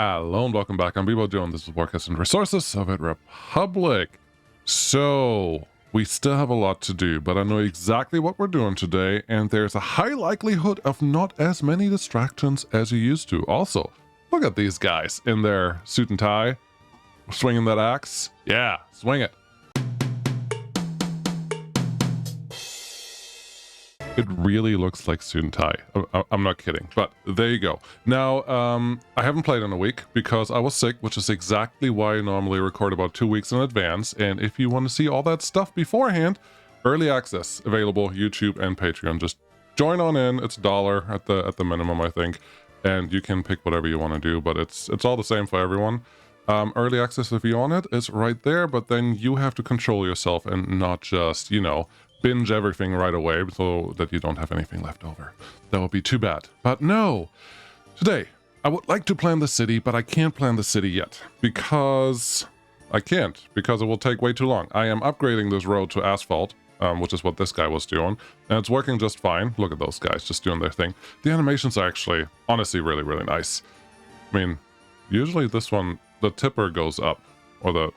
Hello and welcome back. I'm Bebo Joe and this is Forecast and Resources Soviet Republic. So, we still have a lot to do, but I know exactly what we're doing today, and there's a high likelihood of not as many distractions as you used to. Also, look at these guys in their suit and tie, swinging that axe. Yeah, swing it. It really looks like suit and tie. I'm not kidding, but there you go. Now, I haven't played in a week because I was sick, which is exactly why I normally record about 2 weeks in advance. And if you want to see all that stuff beforehand, early access available, YouTube and Patreon. Just join on in. It's $1 at the minimum, I think, and you can pick whatever you want to do. But it's all the same for everyone. Early access, if you want it, is right there. But then you have to control yourself and not just, binge everything right away so that you don't have anything left over. That would be too bad. But no, today I would like to plan the city, but I can't plan the city yet because it will take way too long. I am upgrading this road to asphalt, which is what this guy was doing, and it's working just fine. Look at those guys just doing their thing. The animations are actually, honestly, really, really nice. I mean, usually this one, the tipper goes up, or the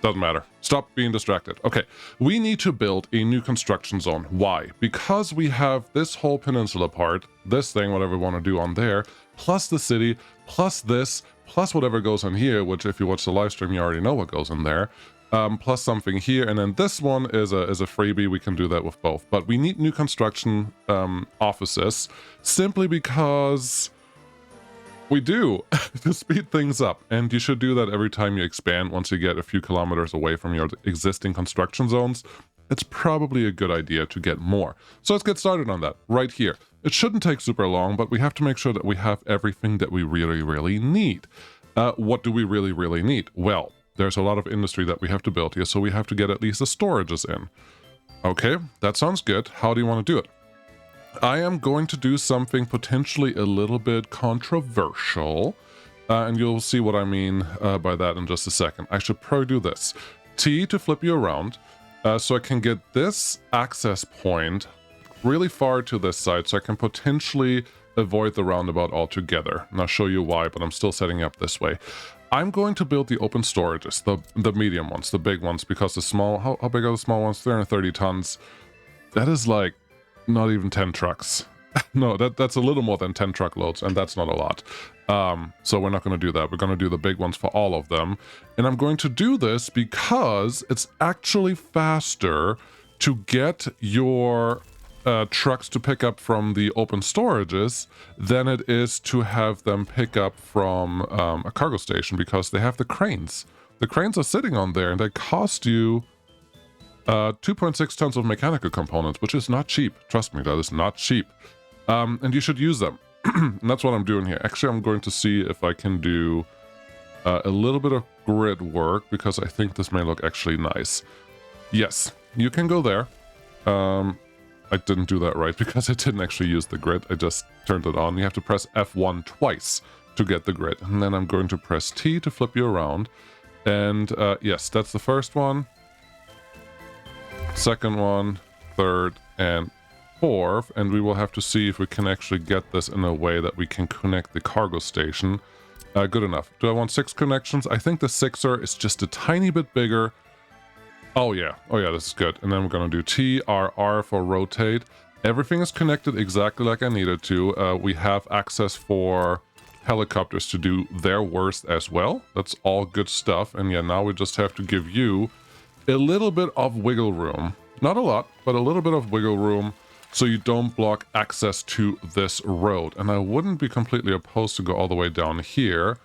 doesn't matter. Stop being distracted. Okay, we need to build a new construction zone. Why? Because we have this whole peninsula part, this thing, whatever we want to do on there, plus the city, plus this, plus whatever goes on here, which if you watch the live stream, you already know what goes in there, plus something here, and then this one is a freebie. We can do that with both. But we need new construction offices simply because we do, to speed things up, and you should do that every time you expand. Once you get a few kilometers away from your existing construction zones, it's probably a good idea to get more. So let's get started on that right here. It shouldn't take super long, but we have to make sure that we have everything that we really, really need. What do we really, really need? Well, there's a lot of industry that we have to build here, so we have to get at least the storages in. Okay, that sounds good. How do you want to do it? I am going to do something potentially a little bit controversial, and you'll see what I mean by that in just a second. I should probably do this. T to flip you around, so I can get this access point really far to this side, so I can potentially avoid the roundabout altogether. And I'll show you why, but I'm still setting up this way. I'm going to build the open storages, the medium ones, the big ones, because the small, how big are the small ones? 330 tons. That is like not even 10 trucks. No, that's a little more than 10 truckloads, and that's not a lot. So we're not going to do that. We're going to do the big ones for all of them. And I'm going to do this because it's actually faster to get your trucks to pick up from the open storages than it is to have them pick up from a cargo station, because they have the cranes. The cranes are sitting on there, and they cost you 2.6 tons of mechanical components, which is not cheap. Trust me, that is not cheap. And you should use them. And that's what I'm doing here. Actually, I'm going to see if I can do a little bit of grid work, because I think this may look actually nice. Yes, you can go there. I didn't do that right because I didn't actually use the grid. I just turned it on. You have to press F1 twice to get the grid. And then I'm going to press T to flip you around. And yes, that's the first one. Second one, third, and fourth, and we will have to see if we can actually get this in a way that we can connect the cargo station. Good enough. Do I want 6 connections? I think the 6er is just a tiny bit bigger. Oh yeah, this is good. And then we're gonna do T, R, R for rotate. Everything is connected exactly like I needed to. We have access for helicopters to do their worst as well. That's all good stuff. And yeah, now we just have to give you a little bit of wiggle room. Not a lot, but a little bit of wiggle room so you don't block access to this road. And I wouldn't be completely opposed to go all the way down here.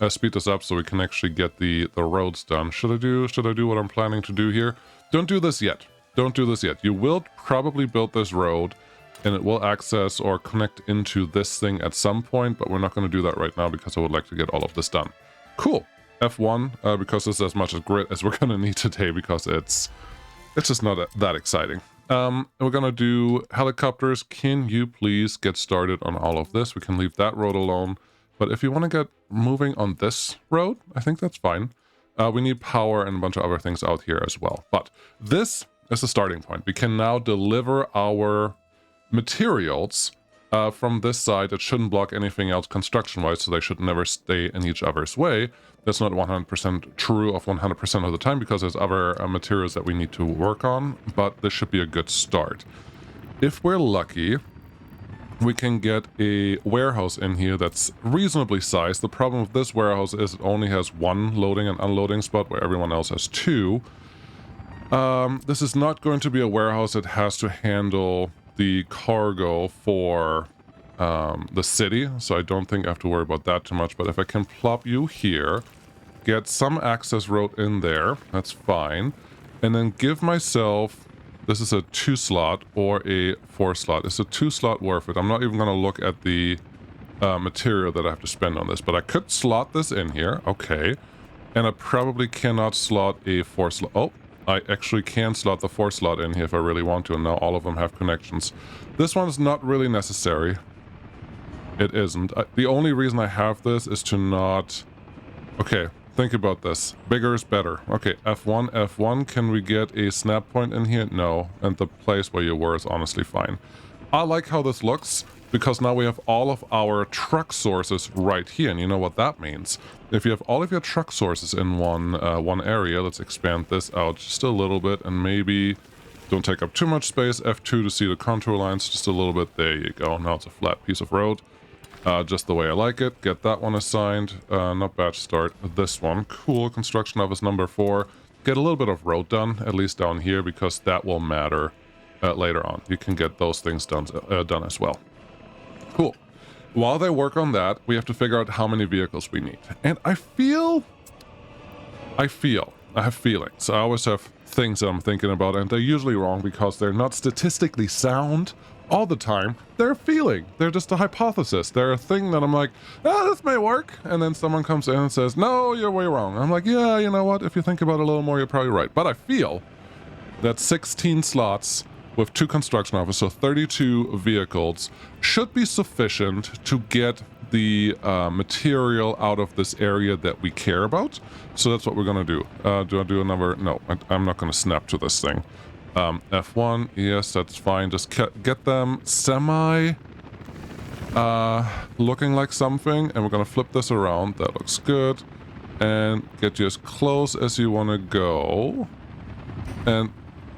Speed this up so we can actually get the roads done. Should I do what I'm planning to do here? Don't do this yet. Don't do this yet. You will probably build this road, and it will access or connect into this thing at some point, but we're not going to do that right now because I would like to get all of this done. Cool. F1, because this is as much as grid as we're going to need today, because it's just not that exciting. We're going to do helicopters. Can you please get started on all of this? We can leave that road alone. But if you want to get moving on this road, I think that's fine. We need power and a bunch of other things out here as well. But this is the starting point. We can now deliver our materials From this side, it shouldn't block anything else construction-wise, so they should never stay in each other's way. That's not 100% true of 100% of the time, because there's other materials that we need to work on, but this should be a good start. If we're lucky, we can get a warehouse in here that's reasonably sized. The problem with this warehouse is it only has one loading and unloading spot, where everyone else has two. This is not going to be a warehouse that has to handle the cargo for the city, so I don't think I have to worry about that too much. But if I can plop you here, get some access road in there, that's fine, and then give myself, this is a 2 slot or a 4 slot. It's a 2 slot worth it. I'm not even going to look at the material that I have to spend on this, but I could slot this in here. Okay, and I probably cannot slot a 4 slot. Oh, I actually can slot the 4 slot in here if I really want to, and now all of them have connections. This one is not really necessary. It isn't. The only reason I have this is to not... Okay, think about this. Bigger is better. Okay, F1, F1. Can we get a snap point in here? No, and the place where you were is honestly fine. I like how this looks, because now we have all of our truck sources right here, and you know what that means. If you have all of your truck sources in one area, let's expand this out just a little bit, and maybe don't take up too much space. F2 to see the contour lines just a little bit. There you go. Now it's a flat piece of road, just the way I like it. Get that one assigned. Not bad start. This one, cool. Construction office number 4. Get a little bit of road done, at least down here, because that will matter later on. You can get those things done as well. Cool. While they work on that, we have to figure out how many vehicles we need. And I have feelings. I always have things that I'm thinking about, and they're usually wrong because they're not statistically sound all the time. They're a feeling. They're just a hypothesis. They're a thing that I'm like, oh, this may work. And then someone comes in and says, no, you're way wrong. I'm like, yeah, you know what? If you think about it a little more, you're probably right. But I feel that 16 slots with 2 construction officers, so 32 vehicles, should be sufficient to get the material out of this area that we care about. So that's what we're gonna do. Do I do a number? No, I'm not gonna snap to this thing. F1, yes, that's fine. Just get them semi looking like something, and we're gonna flip this around. That looks good. And get you as close as you want to go. And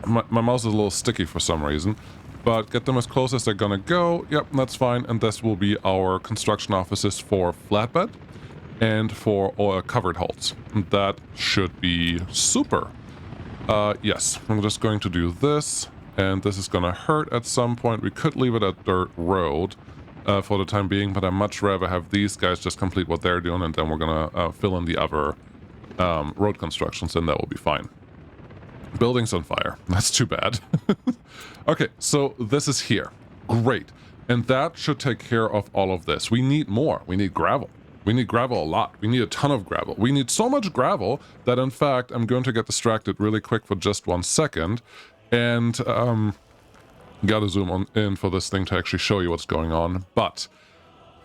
my mouse is a little sticky for some reason, but get them as close as they're gonna go. Yep, that's fine. And this will be our construction offices for flatbed and for covered hulls. That should be super. Yes, I'm just going to do this, and this is gonna hurt at some point. We could leave it at dirt road for the time being, but I'd much rather have these guys just complete what they're doing, and then we're gonna fill in the other road constructions, and that will be fine. Building's on fire. That's too bad. Okay, so this is here. Great. And that should take care of all of this. We need more. We need gravel. We need gravel a lot. We need a ton of gravel. We need so much gravel that, in fact, I'm going to get distracted really quick for just 1 second. And gotta zoom on in for this thing to actually show you what's going on. But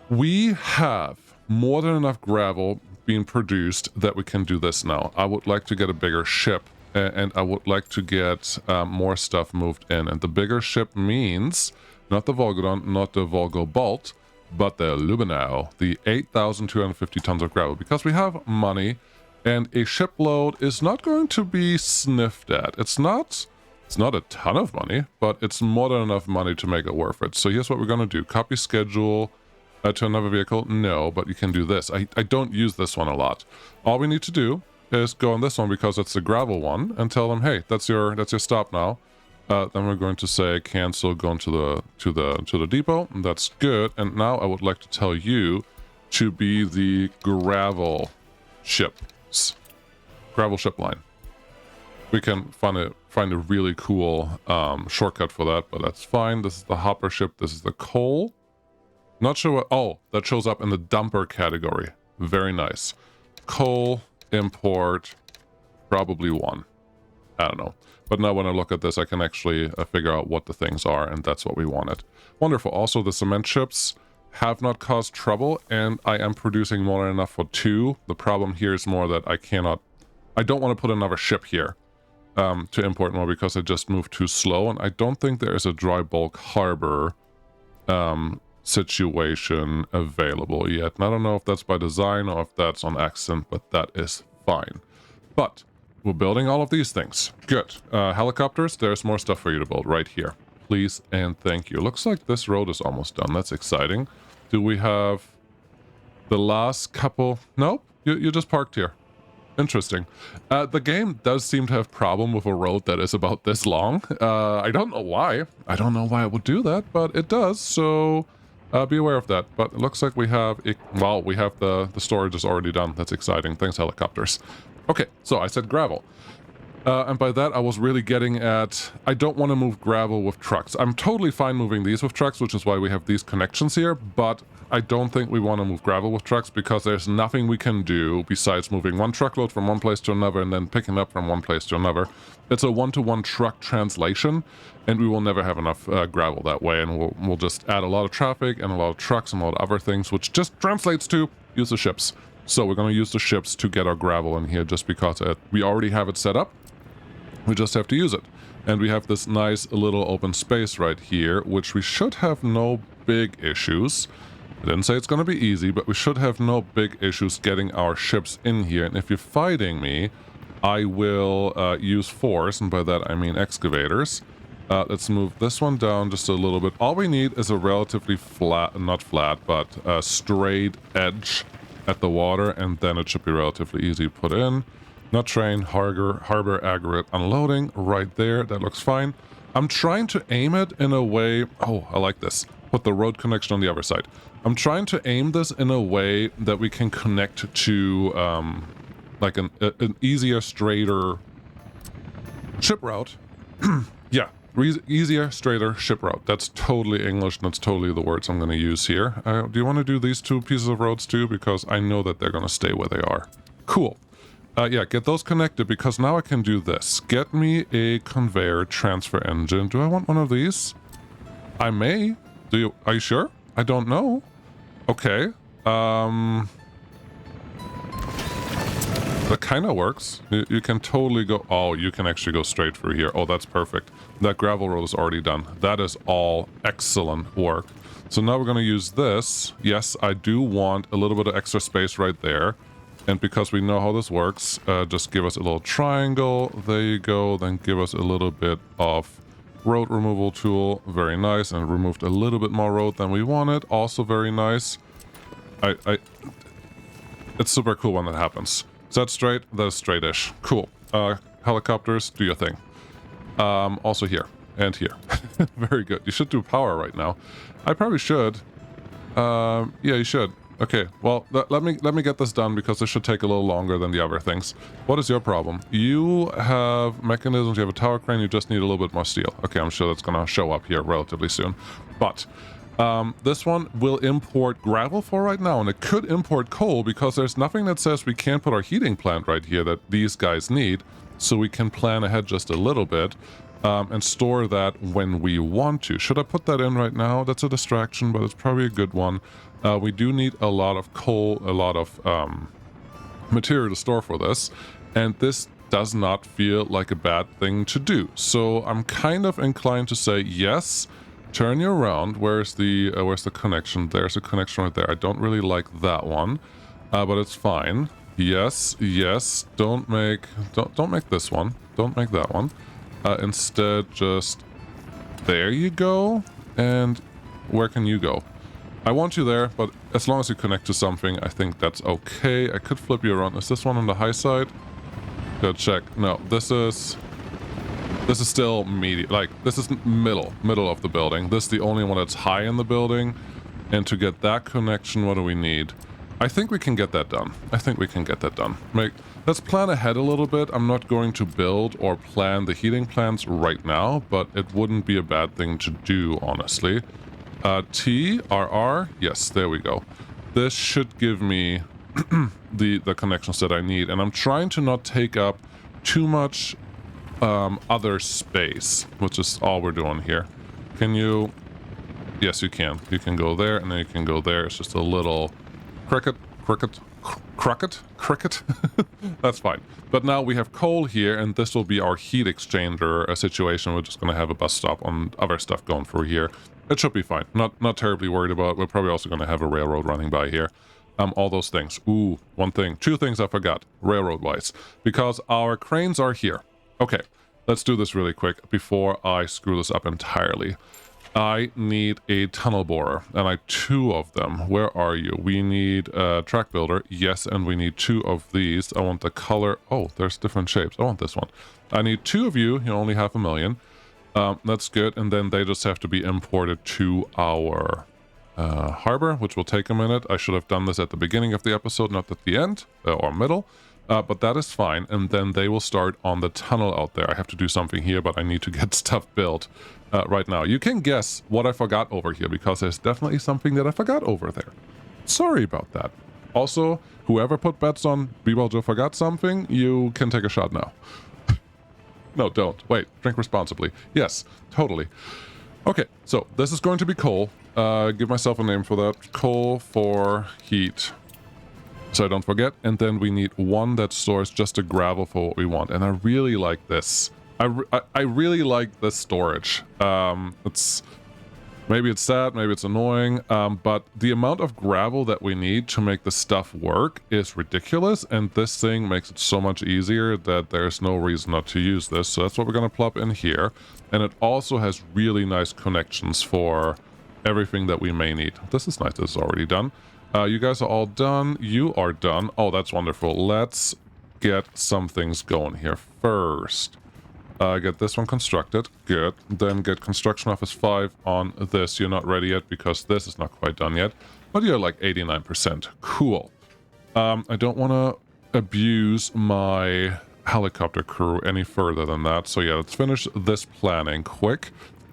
we have more than enough gravel being produced that we can do this now. I would like to get a bigger ship, and I would like to get more stuff moved in. And the bigger ship means not the Volgodon, not the Volgobolt, but the Lubenow, the 8,250 tons of gravel, because we have money, and a shipload is not going to be sniffed at. It's not a ton of money, but it's more than enough money to make it worth it. So here's what we're going to do. Copy schedule to another vehicle. No, but you can do this. I don't use this one a lot. All we need to do is go on this one because it's the gravel one, and tell them, hey, that's your stop now. Then we're going to say cancel, going to the depot. And that's good. And now I would like to tell you to be the gravel ships, gravel ship line. We can find a really cool shortcut for that, but that's fine. This is the hopper ship. This is the coal. Not sure what. Oh, that shows up in the dumper category. Very nice. Coal import, probably 1. I don't know. But now when I look at this, I can actually figure out what the things are, and that's what we wanted. Wonderful. Also, the cement ships have not caused trouble, and I am producing more than enough for 2. The problem here is more that I don't want to put another ship here to import more because it just moved too slow, and I don't think there is a dry bulk harbor situation available yet. And I don't know if that's by design or if that's on accident, but that is fine. But we're building all of these things. Good. Helicopters, there's more stuff for you to build right here. Please and thank you. Looks like this road is almost done. That's exciting. Do we have the last couple? Nope. You just parked here. Interesting. The game does seem to have problem with a road that is about this long. I don't know why. I don't know why it would do that, but it does. So be aware of that. But it looks like we have, well, we have the storage is already done. That's exciting. Thanks, helicopters. Okay, so I said gravel. And by that, I was really getting at, I don't want to move gravel with trucks. I'm totally fine moving these with trucks, which is why we have these connections here, but I don't think we want to move gravel with trucks because there's nothing we can do besides moving one truckload from one place to another and then picking up from one place to another. It's a one-to-one truck translation, and we will never have enough gravel that way, and we'll just add a lot of traffic and a lot of trucks and a lot of other things, which just translates to use the ships. So we're going to use the ships to get our gravel in here just because we already have it set up. We just have to use it. And we have this nice little open space right here, which we should have no big issues. I didn't say it's going to be easy, but we should have no big issues getting our ships in here. And if you're fighting me, I will use force, and by that I mean excavators. Let's move this one down just a little bit. All we need is a relatively flat, not flat, but a straight edge at the water, and then it should be relatively easy to put in. Not train, harbor, aggregate, unloading, right there. That looks fine. I'm trying to aim it in a way... Oh, I like this. Put the road connection on the other side. I'm trying to aim this in a way that we can connect to like an easier, straighter ship route. Yeah, easier, straighter ship route. That's totally English, and that's totally the words I'm going to use here. Do you want to do these two pieces of roads too? Because I know that they're going to stay where they are. Cool. Yeah, get those connected, because now I can do this. Get me a conveyor transfer engine. Do I want one of these? I may. Are you sure? I don't know. Okay. That kind of works. You can totally go... Oh, you can actually go straight through here. Oh, that's perfect. That gravel road is already done. That is all excellent work. So now we're going to use this. Yes, I do want a little bit of extra space right there. And because we know how this works, just give us a little triangle. There you go. Then give us a little bit of road removal tool. Very nice. And removed a little bit more road than we wanted. Also very nice. It's super cool when that happens. Is that straight? That is straight-ish. Cool. Helicopters, do your thing. Also here. And here. Very good. You should do power right now. I probably should. Yeah, you should. Okay, well, let me get this done, because this should take a little longer than the other things. What is your problem? You have mechanisms, you have a tower crane, you just need a little bit more steel. Okay, I'm sure that's going to show up here relatively soon. But this one will import gravel for right now, and it could import coal, because there's nothing that says we can't put our heating plant right here that these guys need, so we can plan ahead just a little bit. And store that when we want to. Should I put that in right now? That's a distraction, but it's probably a good one. We do need a lot of coal, a lot of material to store for this, and this does not feel like a bad thing to do. So I'm kind of inclined to say yes. Turn you around. Where's the connection? There's a connection right there. I don't really like that one, but it's fine. Yes, yes. Don't make this one. Don't make that one. Instead, just there you go. And where can you go? I want you there, but as long as you connect to something, I think that's okay. I could flip you around. Is this one on the high side? Go check. No, this is still medium. Like, this is middle of the building. This is the only one that's high in the building. And to get that connection, what do we need? I think we can get that done. Let's plan ahead a little bit. I'm not going to build or plan the heating plants right now, but it wouldn't be a bad thing to do, honestly. TRR, yes, there we go. This should give me the connections that I need, and I'm trying to not take up too much other space, which is all we're doing here. Can you? Yes, you can. You can go there, and then you can go there. It's just a little cricket. That's fine. But now we have coal here, and this will be our heat exchanger situation. We're just going to have a bus stop on other stuff going through here. It should be fine. Not terribly worried about it. We're probably also going to have a railroad running by here. All those things. Ooh, one thing. Two things I forgot, railroad-wise. Because our cranes are here. Okay, let's do this really quick before I screw this up entirely. I need a tunnel borer, and I 2 of them. Where are you? We need a track builder. Yes, and we need 2 of these. I want the color. Oh, there's different shapes. I want this one. I need 2 of you. You only have 1,000,000. That's good, and then they just have to be imported to our harbor, which will take a minute. I should have done this at the beginning of the episode, not at the end or middle. But that is fine, and then they will start on the tunnel out there. I have to do something here, but I need to get stuff built right now. You can guess what I forgot over here, because there's definitely something that I forgot over there. Sorry about that. Also, whoever put bets on B-Ball Joe forgot something, you can take a shot now. No, don't. Wait, drink responsibly. Yes, totally. Okay, so this is going to be coal. Give myself a name for that. Coal for heat. So I don't forget. And then we need 1 that stores just the gravel for what we want. And I really like this. I really like this storage. Maybe it's sad, maybe it's annoying, but the amount of gravel that we need to make the stuff work is ridiculous, and this thing makes it so much easier that there's no reason not to use this. So that's what we're going to plop in here. And it also has really nice connections for everything that we may need. This is nice. This is already done. You guys are all done. You are done. Oh, that's wonderful. Let's get some things going here first. Get this one constructed. Good. Then get construction office 5 on this. You're not ready yet because this is not quite done yet. But you're like 89%. Cool. I don't want to abuse my helicopter crew any further than that. So yeah, let's finish this planning quick,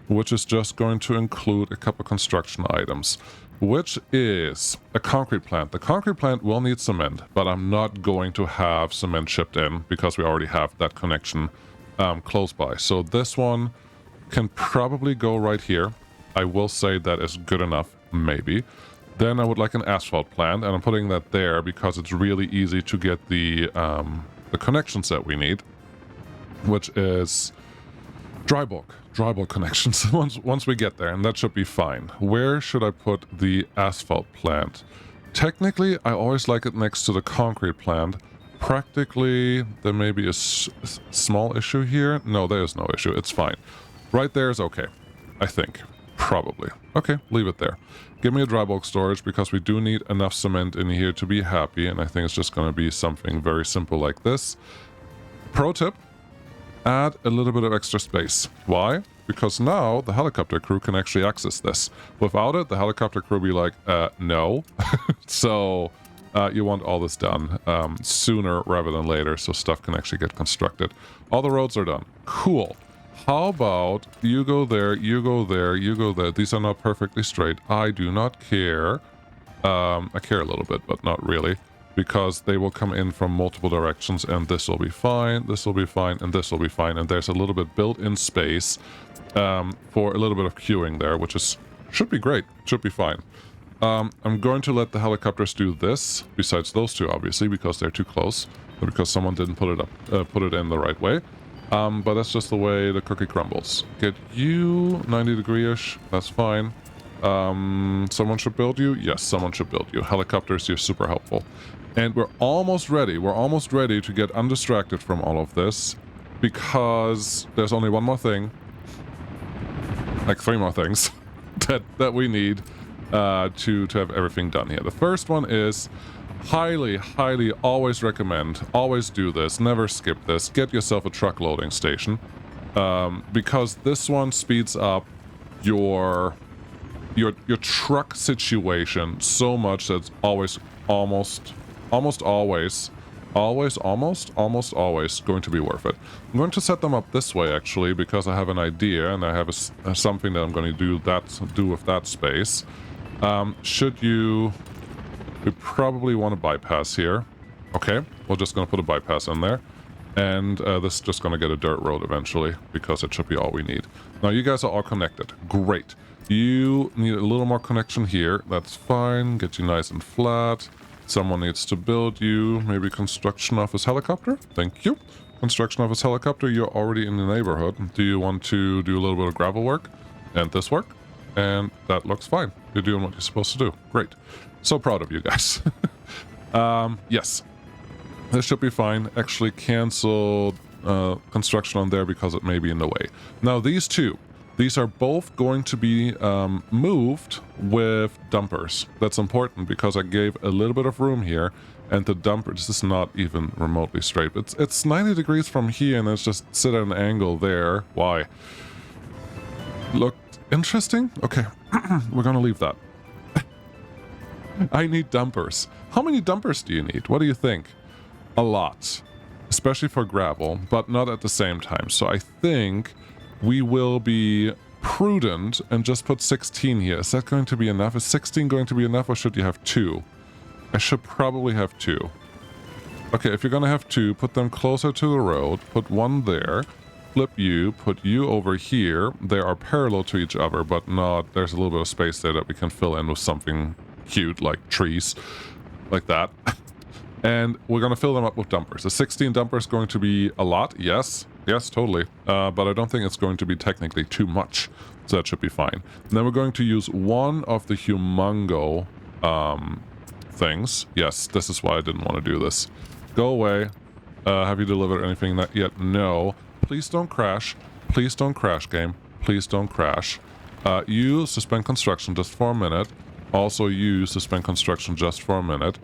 which is just going to include a couple construction items, which is a concrete plant. The concrete plant will need cement, but I'm not going to have cement shipped in because we already have that connection close by. So this one can probably go right here. I will say that is good enough, maybe. Then I would like an asphalt plant, and I'm putting that there because it's really easy to get the connections that we need, which is dry bulk connections once we get there, and that should be fine. Where should I put the asphalt plant? Technically, I always like it next to the concrete plant. Practically, there may be a small issue here. No, there is no issue. It's fine. Right there is okay, I think. Probably. Okay, leave it there. Give me a dry bulk storage because we do need enough cement in here to be happy, and I think it's just going to be something very simple like this. Pro tip, add a little bit of extra space. Why? Because now the helicopter crew can actually access this. Without it, the helicopter crew will be like, no. So you want all this done sooner rather than later so stuff can actually get constructed. All the roads are done. Cool. How about you go there, you go there, you go there. These are not perfectly straight. I do not care. I care a little bit, but not really, because they will come in from multiple directions, and this will be fine, this will be fine, and this will be fine. And there's a little bit built-in space for a little bit of queuing there, which should be great, should be fine. I'm going to let the helicopters do this, besides those two, obviously, because they're too close, because someone didn't put it in the right way. But that's just the way the cookie crumbles. Get you 90-degree-ish. That's fine. Someone should build you? Yes, someone should build you. Helicopters, you're super helpful. And we're almost ready. We're almost ready to get undistracted from all of this, because there's only one more thing. Like 3 more things that we need to have everything done here. The first one is highly always recommend, always do this, never skip this, get yourself a truck loading station, because this one speeds up your truck situation so much that it's always almost always going to be worth it. I'm going to set them up this way actually, because I have an idea and I have something that I'm going to do with that space. We probably want to bypass here. Okay, we're just going to put a bypass in there. And this is just going to get a dirt road eventually, because it should be all we need. Now, you guys are all connected. Great. You need a little more connection here. That's fine. Get you nice and flat. Someone needs to build you. Maybe construction office helicopter. Thank you. Construction office helicopter, you're already in the neighborhood. Do you want to do a little bit of gravel work? And this work? and that looks fine. You're doing what you're supposed to do. Great. So proud of you guys. Yes. This should be fine. Actually canceled construction on there because it may be in the way. Now these two, these are both going to be moved with dumpers. That's important because I gave a little bit of room here, and the dumper, this is not even remotely straight. It's 90 degrees from here and it's just sit at an angle there. Why? Looked interesting? Okay, we're gonna leave that. I need dumpers. How many dumpers do you need? What do you think? A lot, especially for gravel, but not at the same time. So I think we will be prudent and just put 16 here. Is that going to be enough? Is 16 going to be enough, or should you have 2? I should probably have 2. Okay, if you're gonna have 2, put them closer to the road. Put 1 there. Flip you. Put you over here. They are parallel to each other, but not... There's a little bit of space there that we can fill in with something cute, like trees. Like that. And we're going to fill them up with dumpers. The 16 dumpers going to be a lot? Yes. Yes, totally. But I don't think it's going to be technically too much. So that should be fine. And then we're going to use one of the humongo things. Yes, this is why I didn't want to do this. Go away. Have you delivered anything that yet? No. Please don't crash. Please don't crash, game. Please don't crash. You suspend construction just for a minute. Also, you suspend construction just for a minute.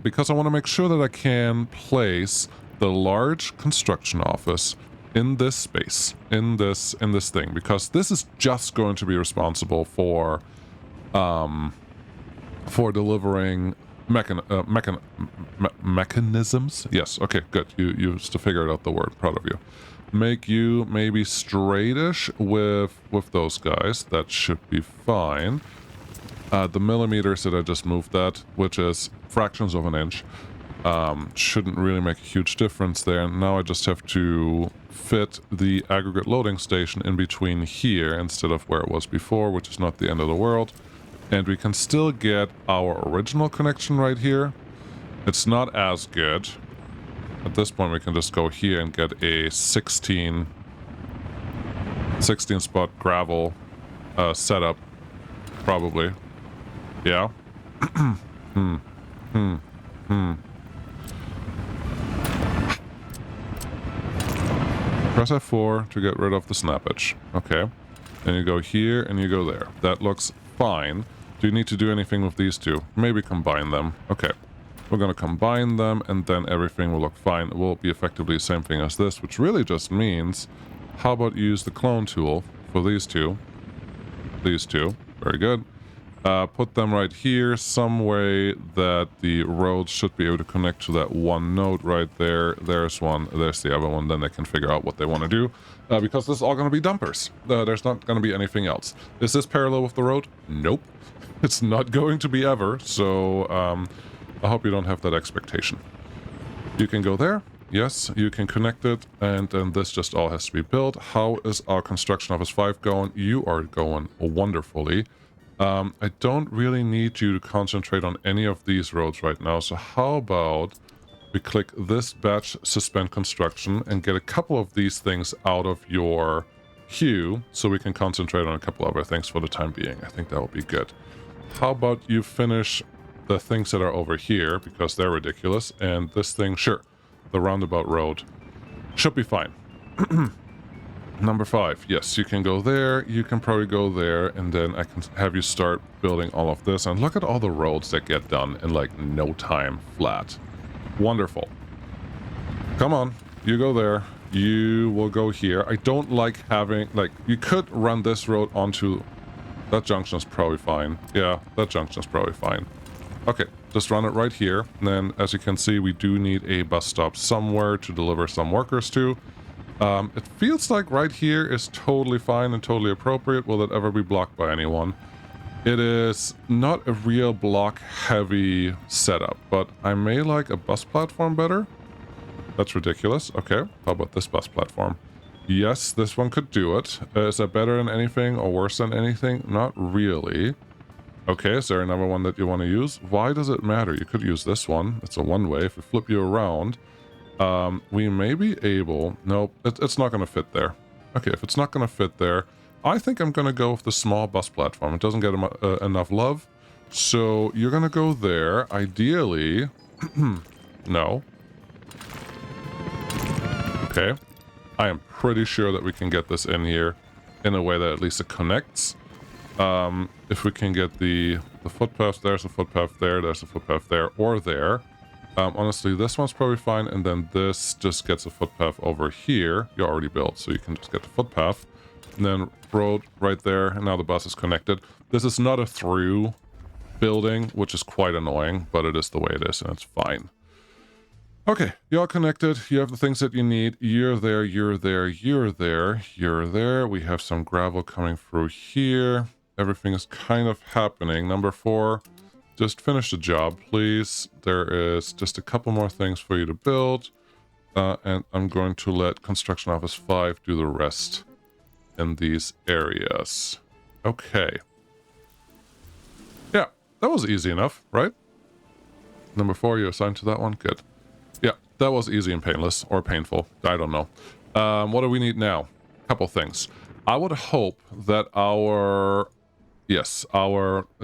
Because I want to make sure that I can place the large construction office in this space, in this thing, because this is just going to be responsible for delivering mechanisms. Yes, okay, good. You used to figure out the word. Proud of you. Make you maybe straightish with those guys. That should be fine. The millimeters that I just moved that, which is fractions of an inch, shouldn't really make a huge difference there. Now I just have to fit the aggregate loading station in between here instead of where it was before, which is not the end of the world. And we can still get our original connection right here. It's not as good. At this point we can just go here and get a 16 spot gravel setup, probably. Yeah. Press F4 to get rid of the snappage. Okay. And you go here and you go there. That looks fine. Do you need to do anything with these two? Maybe combine them. Okay. We're going to combine them and then everything will look fine. It will be effectively the same thing as this, which really just means, how about use the clone tool for these two? These two. Very good. Put them right here, some way that the roads should be able to connect to that one node right there. There's one, there's the other one. Then they can figure out what they want to do, because this is all going to be dumpers. There's not going to be anything else. Is this parallel with the road? Nope. It's not going to be ever, so I hope you don't have that expectation. You can go there. Yes, you can connect it, and then this just all has to be built. How is our construction office 5 going? You are going wonderfully. I don't really need you to concentrate on any of these roads right now, so how about we click this batch suspend construction and get a couple of these things out of your queue so we can concentrate on a couple other things for the time being. I think that will be good. How about you finish the things that are over here, because they're ridiculous, and this thing, sure, the roundabout road should be fine. Number 5, yes, you can go there, you can probably go there, and then I can have you start building all of this. And look at all the roads that get done in like no time flat. Wonderful. Come on, you go there, you will go here. I don't like having, like, you could run this road onto... That junction is probably fine. Yeah, that junction is probably fine. Okay, just run it right here. And then, as you can see, we do need a bus stop somewhere to deliver some workers to. It feels like right here is totally fine and totally appropriate. Will it ever be blocked by anyone? It is not a real block-heavy setup, but I may like a bus platform better. That's ridiculous. Okay, how about this bus platform? Yes, this one could do it. Is that better than anything or worse than anything? Not really. Okay, is there another one that you want to use? Why does it matter? You could use this one. It's a one-way. If we flip you around... we may be able... Nope, it's not going to fit there. Okay, if it's not going to fit there, I think I'm going to go with the small bus platform. It doesn't get enough love. So you're going to go there. Ideally, no. Okay. I am pretty sure that we can get this in here in a way that at least it connects. If we can get the footpath, there's a footpath there, there's a footpath there, or there. Honestly, this one's probably fine, and then this just gets a footpath over here. You're already built, so you can just get the footpath. And then road right there, and now the bus is connected. This is not a through building, which is quite annoying, but it is the way it is, and it's fine. Okay, you're all connected. You have the things that you need. You're there, you're there, you're there, you're there. We have some gravel coming through here. Everything is kind of happening. Number 4, just finish the job, please. There is just a couple more things for you to build. And I'm going to let Construction Office 5 do the rest in these areas. Okay. Yeah, that was easy enough, right? Number 4, you're assigned to that one? Good. Yeah, that was easy and painless, or painful. I don't know. What do we need now? A couple things. I would hope that our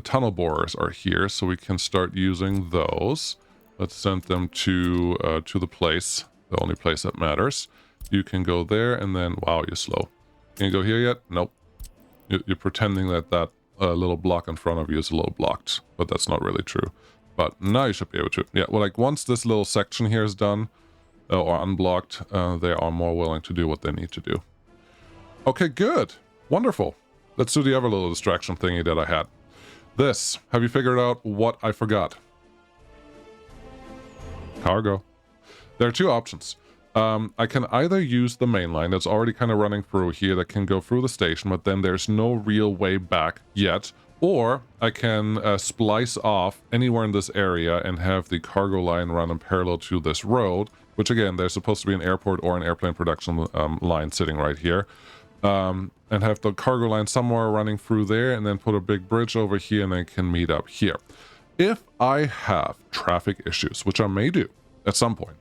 tunnel borers are here, so we can start using those. Let's send them to the place, the only place that matters. You can go there, and then, wow, you're slow. Can you go here yet? Nope. You're pretending that little block in front of you is a little blocked, but that's not really true. But now you should be able to. Yeah, well, like once this little section here is done or unblocked, they are more willing to do what they need to do. Okay, good. Wonderful. Let's do the other little distraction thingy that I had. This. Have you figured out what I forgot? Cargo. There are 2 options. I can either use the main line that's already kind of running through here that can go through the station, but then there's no real way back yet. Or I can splice off anywhere in this area and have the cargo line run in parallel to this road, which again, there's supposed to be an airport or an airplane production line sitting right here. And have the cargo line somewhere running through there, and then put a big bridge over here, and then can meet up here. If I have traffic issues, which I may do at some point,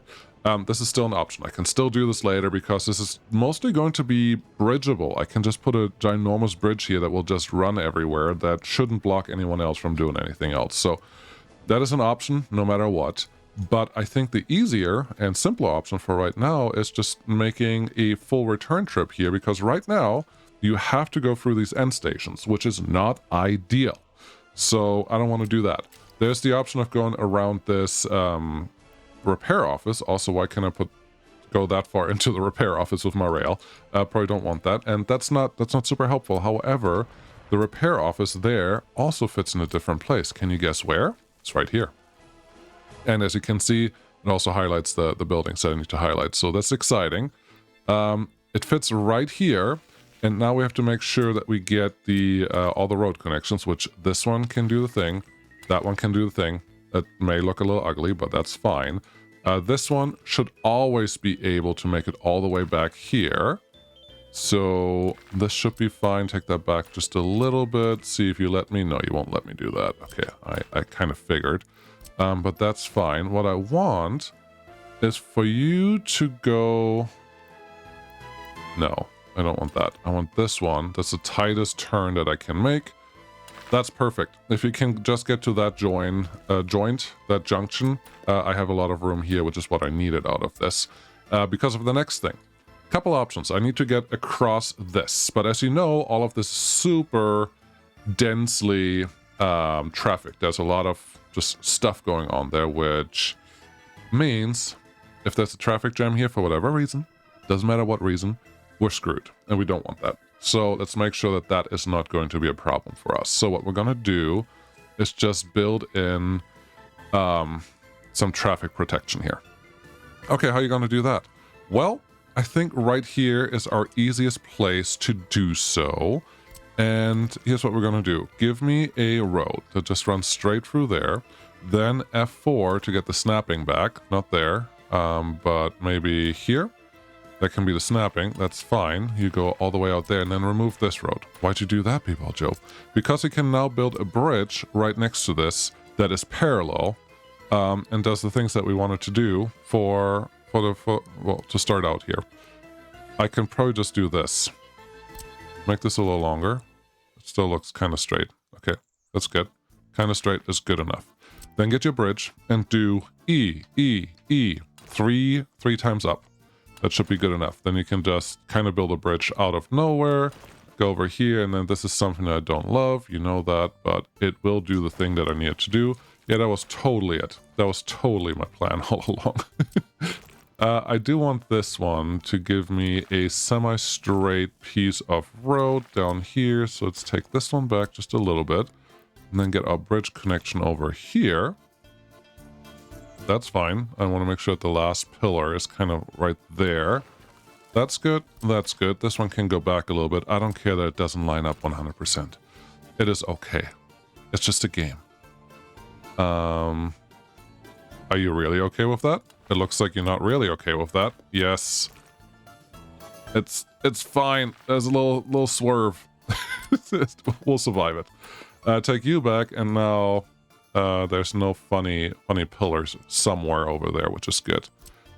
this is still an option. I can still do this later because this is mostly going to be bridgeable. I can just put a ginormous bridge here that will just run everywhere that shouldn't block anyone else from doing anything else. So that is an option no matter what. But I think the easier and simpler option for right now is just making a full return trip here, because right now you have to go through these end stations, which is not ideal. So I don't want to do that. There's the option of going around this repair office. Also, why can I go that far into the repair office with my rail? Probably don't want that, and that's not super helpful. However, the repair office there also fits in a different place. Can you guess where? It's right here. And as you can see, it also highlights the buildings that I need to highlight. So that's exciting. It fits right here. And now we have to make sure that we get the all the road connections, which this one can do the thing. That one can do the thing. It may look a little ugly, but that's fine. This one should always be able to make it all the way back here. So this should be fine. Take that back just a little bit. See if you let me. No, you won't let me do that. Okay, I kind of figured. But that's fine. What I want is for you to go... No, I don't want that. I want this one. That's the tightest turn that I can make. That's perfect. If you can just get to that joint, that junction, I have a lot of room here, which is what I needed out of this. Because of the next thing. Couple options. I need to get across this. But as you know, all of this is super densely trafficked. There's a lot of just stuff going on there, which means if there's a traffic jam here for whatever reason, doesn't matter what reason, we're screwed, and we don't want that. So let's make sure that that is not going to be a problem for us. So what we're going to do is just build in some traffic protection here. Okay, how are you going to do that? Well, I think right here is our easiest place to do so. And here's what we're going to do. Give me a road that just runs straight through there. Then F4 to get the snapping back. Not there, but maybe here. That can be the snapping. That's fine. You go all the way out there and then remove this road. Why'd you do that, people, Joe? Because we can now build a bridge right next to this that is parallel and does the things that we wanted to do to start out here. I can probably just do this. Make this a little longer. It still looks kind of straight. Okay, that's good. Kind of straight is good enough. Then get your bridge and do E, E, E. Three times up. That should be good enough. Then you can just kind of build a bridge out of nowhere. Go over here, and then this is something that I don't love. You know that, but it will do the thing that I need it to do. Yeah, that was totally it. That was totally my plan all along. I do want this one to give me a semi-straight piece of road down here. So let's take this one back just a little bit. And then get our bridge connection over here. That's fine. I want to make sure that the last pillar is kind of right there. That's good. That's good. This one can go back a little bit. I don't care that it doesn't line up 100%. It is okay. It's just a game. Are you really okay with that? It looks like you're not really okay with that. Yes. It's fine. There's a little swerve. We'll survive it. Take you back, and now there's no funny pillars somewhere over there, which is good.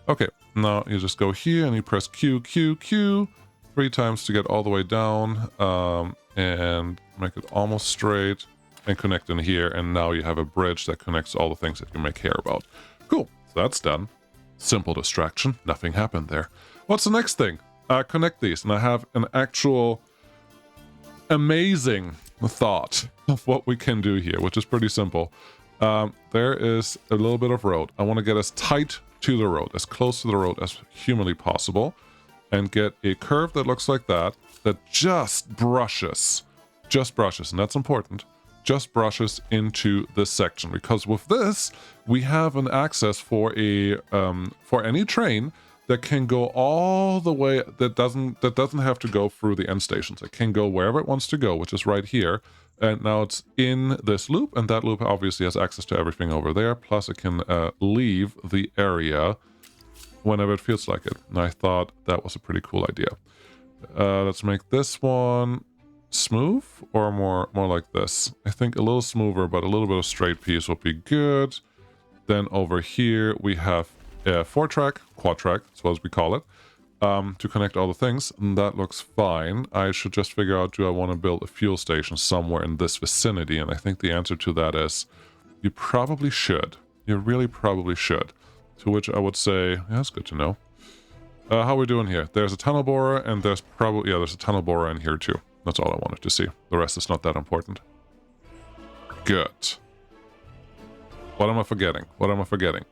Okay, now you just go here and you press Q, Q, Q 3 times to get all the way down, and make it almost straight and connect in here. And now you have a bridge that connects all the things that you may care about. Cool, so that's done. Simple distraction, nothing happened there. What's the next thing? Connect these, and I have an actual amazing thought of what we can do here, which is pretty simple. There is a little bit of road. I want to get as tight to the road, as close to the road as humanly possible, and get a curve that looks like that just brushes, and that's important, just brushes into this section, because with this we have an access for a for any train that can go all the way, that doesn't have to go through the end stations. It can go wherever it wants to go, which is right here. And now it's in this loop, and that loop obviously has access to everything over there. Plus it can leave the area whenever it feels like it. And I thought that was a pretty cool idea. Let's make this one smooth, or more like this. I think a little smoother, but a little bit of straight piece would be good. Then over here we have a 4-track, quad-track, that's what we call it, to connect all the things, and that looks fine. I should just figure out, do I want to build a fuel station somewhere in this vicinity? And I think the answer to that is, you probably should. You really probably should. To which I would say, yeah, that's good to know. How are we doing here? There's a tunnel borer, and there's probably, yeah, there's a tunnel borer in here too. That's all I wanted to see. The rest is not that important. Good. What am I forgetting? What am I forgetting?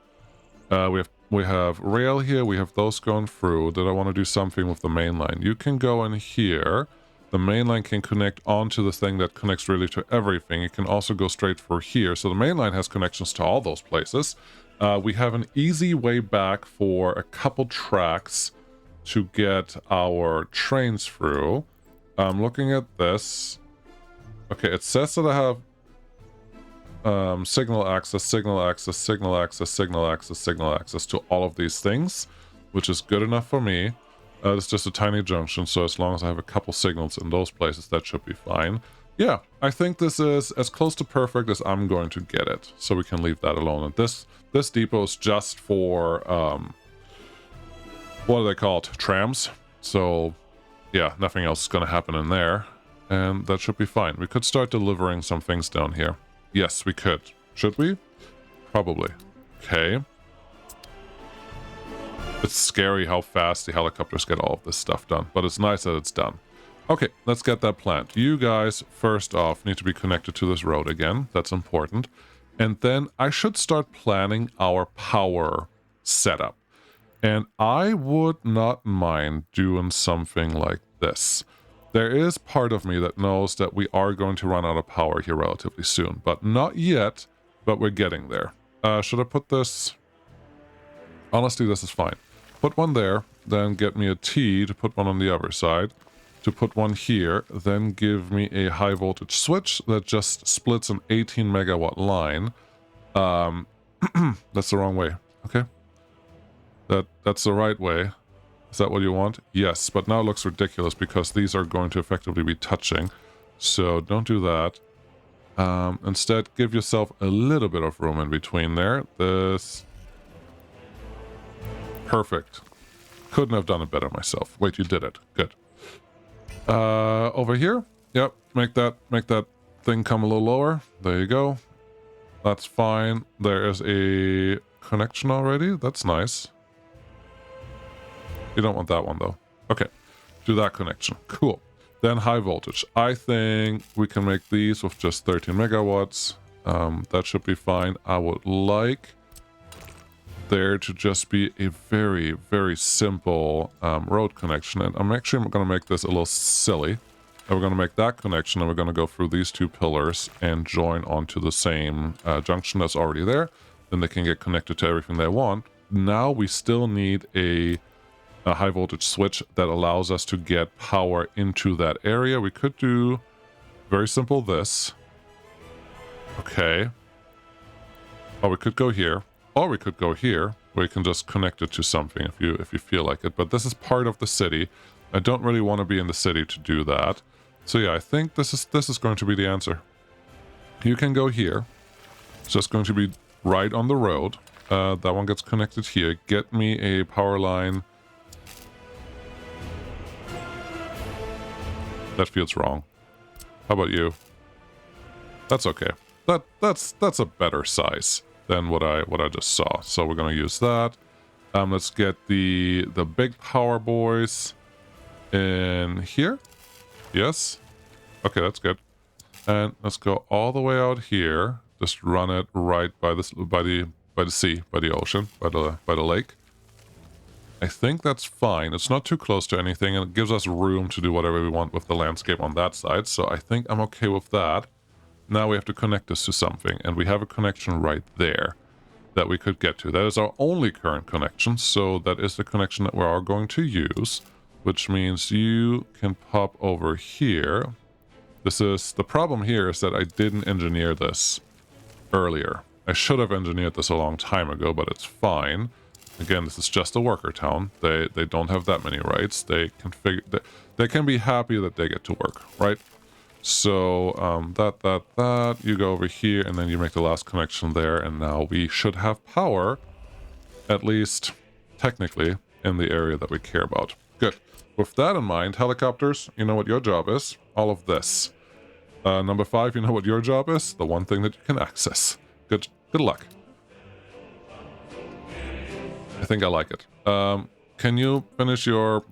We have rail here. We have those going through. Did I want to do something with the main line? You can go in here. The main line can connect onto the thing that connects really to everything. It can also go straight through here. So the main line has connections to all those places. We have an easy way back for a couple tracks to get our trains through. I'm looking at this. Okay, it says that I have signal access, signal access, signal access, signal access, signal access to all of these things, which is good enough for me. It's just a tiny junction, so as long as I have a couple signals in those places, that should be fine. Yeah, I think this is as close to perfect as I'm going to get it, so we can leave that alone. And this depot is just for, what are they called? Trams. So, yeah, nothing else is going to happen in there, and that should be fine. We could start delivering some things down here. Yes, we could. Should we? Probably. Okay. It's scary how fast the helicopters get all of this stuff done, but it's nice that it's done. Okay, let's get that planned. You guys, first off, need to be connected to this road again. That's important. And then I should start planning our power setup. And I would not mind doing something like this. There is part of me that knows that we are going to run out of power here relatively soon, but not yet, but we're getting there. Should I put this? Honestly, this is fine. Put one there, then get me a T to put one on the other side, to put one here, then give me a high voltage switch that just splits an 18 megawatt line. That's the wrong way. Okay. That's the right way. Is that what you want? Yes, but now it looks ridiculous because these are going to effectively be touching. So don't do that. Instead, give yourself a little bit of room in between there. This... Perfect. Couldn't have done it better myself. Wait, you did it. Good. Over here. Yep, make that thing come a little lower. There you go. That's fine. There is a connection already. That's nice. You don't want that one though. Okay, do that connection. Cool. Then high voltage. I think we can make these with just 13 megawatts. That should be fine. I would like there to just be a very, very simple road connection. And I'm going to make this a little silly. And we're going to make that connection, and we're going to go through these two pillars and join onto the same junction that's already there. Then they can get connected to everything they want. Now we still need a high voltage switch that allows us to get power into that area. We could do very simple this. Okay. Or we could go here. Or we could go here, where you can just connect it to something if you feel like it. But this is part of the city. I don't really want to be in the city to do that. So yeah, I think this is going to be the answer. You can go here. It's just going to be right on the road. That one gets connected here. Get me a power line. That feels wrong. How about you? That's okay. That's a better size than what I just saw. So we're gonna use that. Let's get the big power boys in here. Yes. Okay, that's good. And let's go all the way out here. Just run it right by the sea, by the ocean, by the lake. I think that's fine. It's not too close to anything, and it gives us room to do whatever we want with the landscape on that side. So I think I'm okay with that. Now we have to connect this to something, and we have a connection right there that we could get to. That is our only current connection, so that is the connection that we are going to use, which means you can pop over here. The problem here is that I didn't engineer this earlier. I should have engineered this a long time ago, but it's fine. Again, this is just a worker town. They don't have that many rights. They can be happy that they get to work, right? So that you go over here, and then you make the last connection there, and now we should have power, at least technically, in the area that we care about. Good. With that in mind, helicopters, you know what your job is. All of this. Number 5, you know what your job is. The one thing that you can access. Good luck. I think I like it. Can you finish your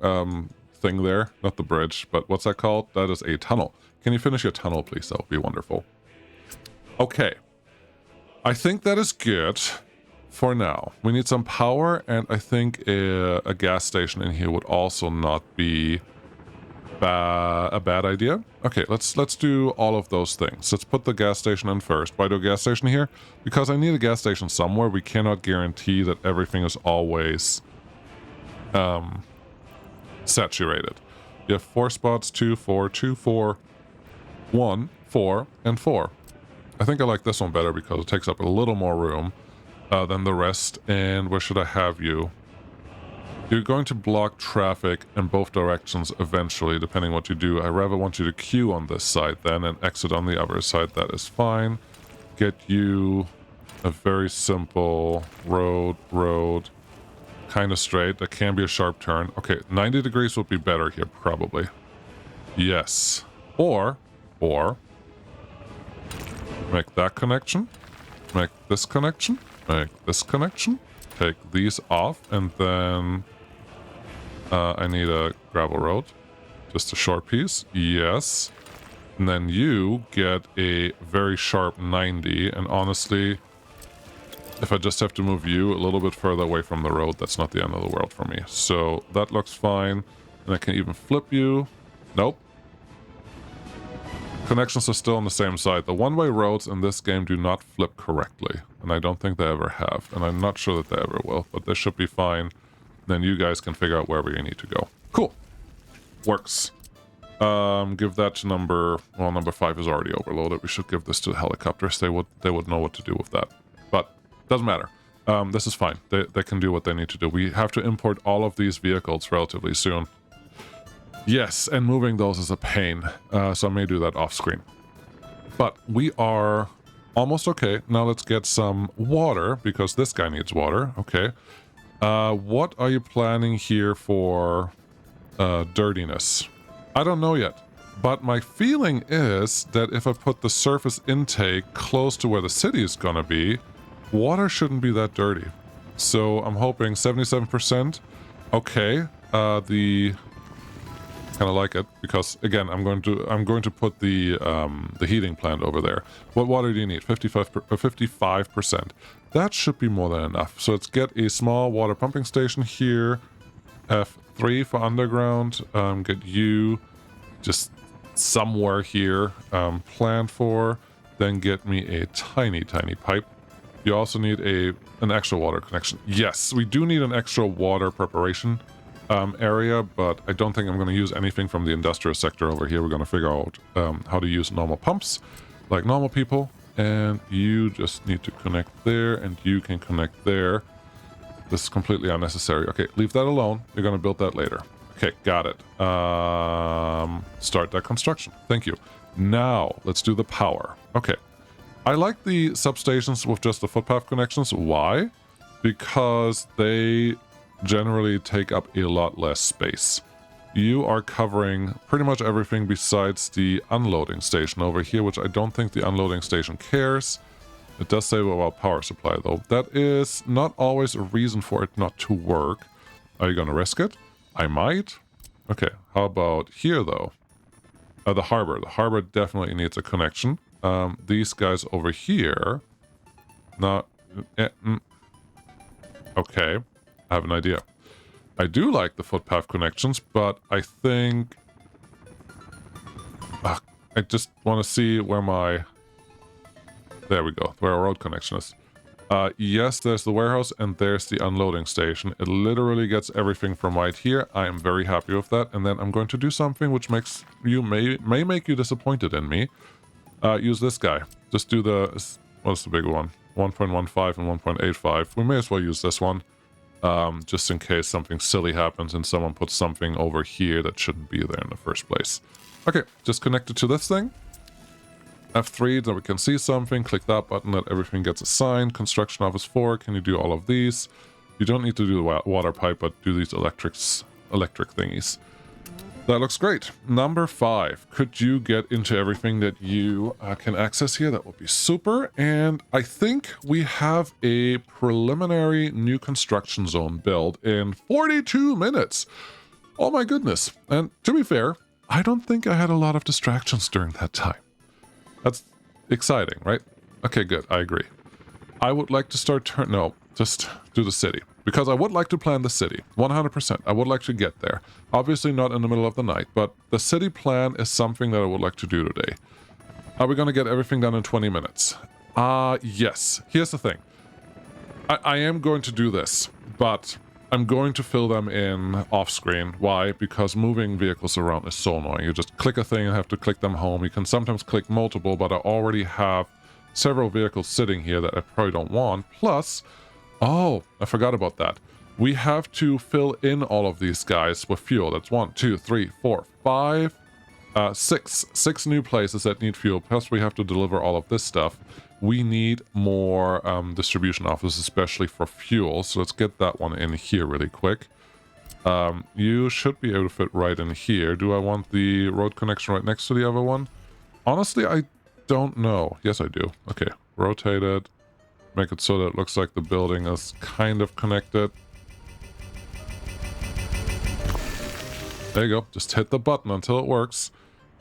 thing there? Not the bridge, but what's that called? That is a tunnel. Can you finish your tunnel, please? That would be wonderful. Okay. I think that is good for now. We need some power, and I think a gas station in here would also not be a bad idea. Okay, let's do all of those things. Let's put the gas station in first. Why do a gas station here? Because I need a gas station somewhere. We cannot guarantee that everything is always saturated. You have 4 spots, 2, 4, 2, 4, 1, 4, and 4. I think I like this one better because it takes up a little more room than the rest. And where should I have you? You're going to block traffic in both directions eventually, depending what you do. I rather want you to queue on this side then and exit on the other side. That is fine. Get you a very simple road, kind of straight. That can be a sharp turn. Okay, 90 degrees would be better here, probably. Yes. Or make that connection, make this connection, make this connection, take these off, and then I need a gravel road. Just a short piece. Yes. And then you get a very sharp 90. And honestly, if I just have to move you a little bit further away from the road, that's not the end of the world for me. So that looks fine. And I can even flip you. Nope. Connections are still on the same side. The one-way roads in this game do not flip correctly. And I don't think they ever have. And I'm not sure that they ever will. But this should be fine. Then you guys can figure out wherever you need to go. Cool. Works. Give that to number 5 is already overloaded. We should give this to the helicopters. They would know what to do with that. But doesn't matter. This is fine. They can do what they need to do. We have to import all of these vehicles relatively soon. Yes, and moving those is a pain. So I may do that off screen. But we are almost okay. Now let's get some water because this guy needs water. Okay. What are you planning here for dirtiness? I don't know yet. But my feeling is that if I put the surface intake close to where the city is gonna be, water shouldn't be that dirty. So I'm hoping 77%. Okay, the kind of like it because again I'm going to put the heating plant over there. What water do you need? 55%. That should be more than enough. So let's get a small water pumping station here. Have 3 for underground. Get you just somewhere here planned for. Then get me a tiny pipe. You also need an extra water connection. Yes, we do need an extra water preparation area, but I don't think I'm going to use anything from the industrial sector over here. We're going to figure out how to use normal pumps like normal people. And you just need to connect there, and you can connect there. This is completely unnecessary. Okay, leave that alone. You're going to build that later. Okay, got it. Start that construction. Thank you. Now, let's do the power. Okay. I like the substations with just the footpath connections. Why? Because they generally take up a lot less space. You are covering pretty much everything besides the unloading station over here, which I don't think the unloading station cares. It does say about power supply, though. That is not always a reason for it not to work. Are you going to risk it? I might. Okay, how about here, though? The harbor. The harbor definitely needs a connection. These guys over here... Not... Okay, I have an idea. I do like the footpath connections, but I think... I just want to see where my... There we go, where our road connection is. Yes, there's the warehouse and there's the unloading station. It literally gets everything from right here. I am very happy with that. And then I'm going to do something which makes you may make you disappointed in me. Use this guy. Just do the... What's the big one? 1.15 and 1.85. We may as well use this one. Just in case something silly happens and someone puts something over here that shouldn't be there in the first place. Okay, just connect it to this thing. F3, then we can see something. Click that button, that everything gets assigned. Construction office 4, can you do all of these? You don't need to do the water pipe, but do these electric thingies. That looks great. Number 5, could you get into everything that you can access here? That would be super. And I think we have a preliminary new construction zone build in 42 minutes. Oh my goodness. And to be fair, I don't think I had a lot of distractions during that time. That's exciting, right? Okay, good. I agree. I would like to start no, just do the city. Because I would like to plan the city. 100%. I would like to get there. Obviously not in the middle of the night, but the city plan is something that I would like to do today. Are we going to get everything done in 20 minutes? Yes. Here's the thing. I am going to do this, but I'm going to fill them in off-screen. Why? Because moving vehicles around is so annoying. You just click a thing and have to click them home. You can sometimes click multiple, but I already have several vehicles sitting here that I probably don't want. Plus, oh, I forgot about that. We have to fill in all of these guys with fuel. That's 1, 2, 3, 4, 5, 6. 6 new places that need fuel. Plus, we have to deliver all of this stuff. We need more distribution offices, especially for fuel. So let's get that one in here really quick. You should be able to fit right in here. Do I want the road connection right next to the other one? Honestly, I don't know. Yes, I do. Okay, rotate it. Make it so that it looks like the building is kind of connected. There you go. Just hit the button until it works.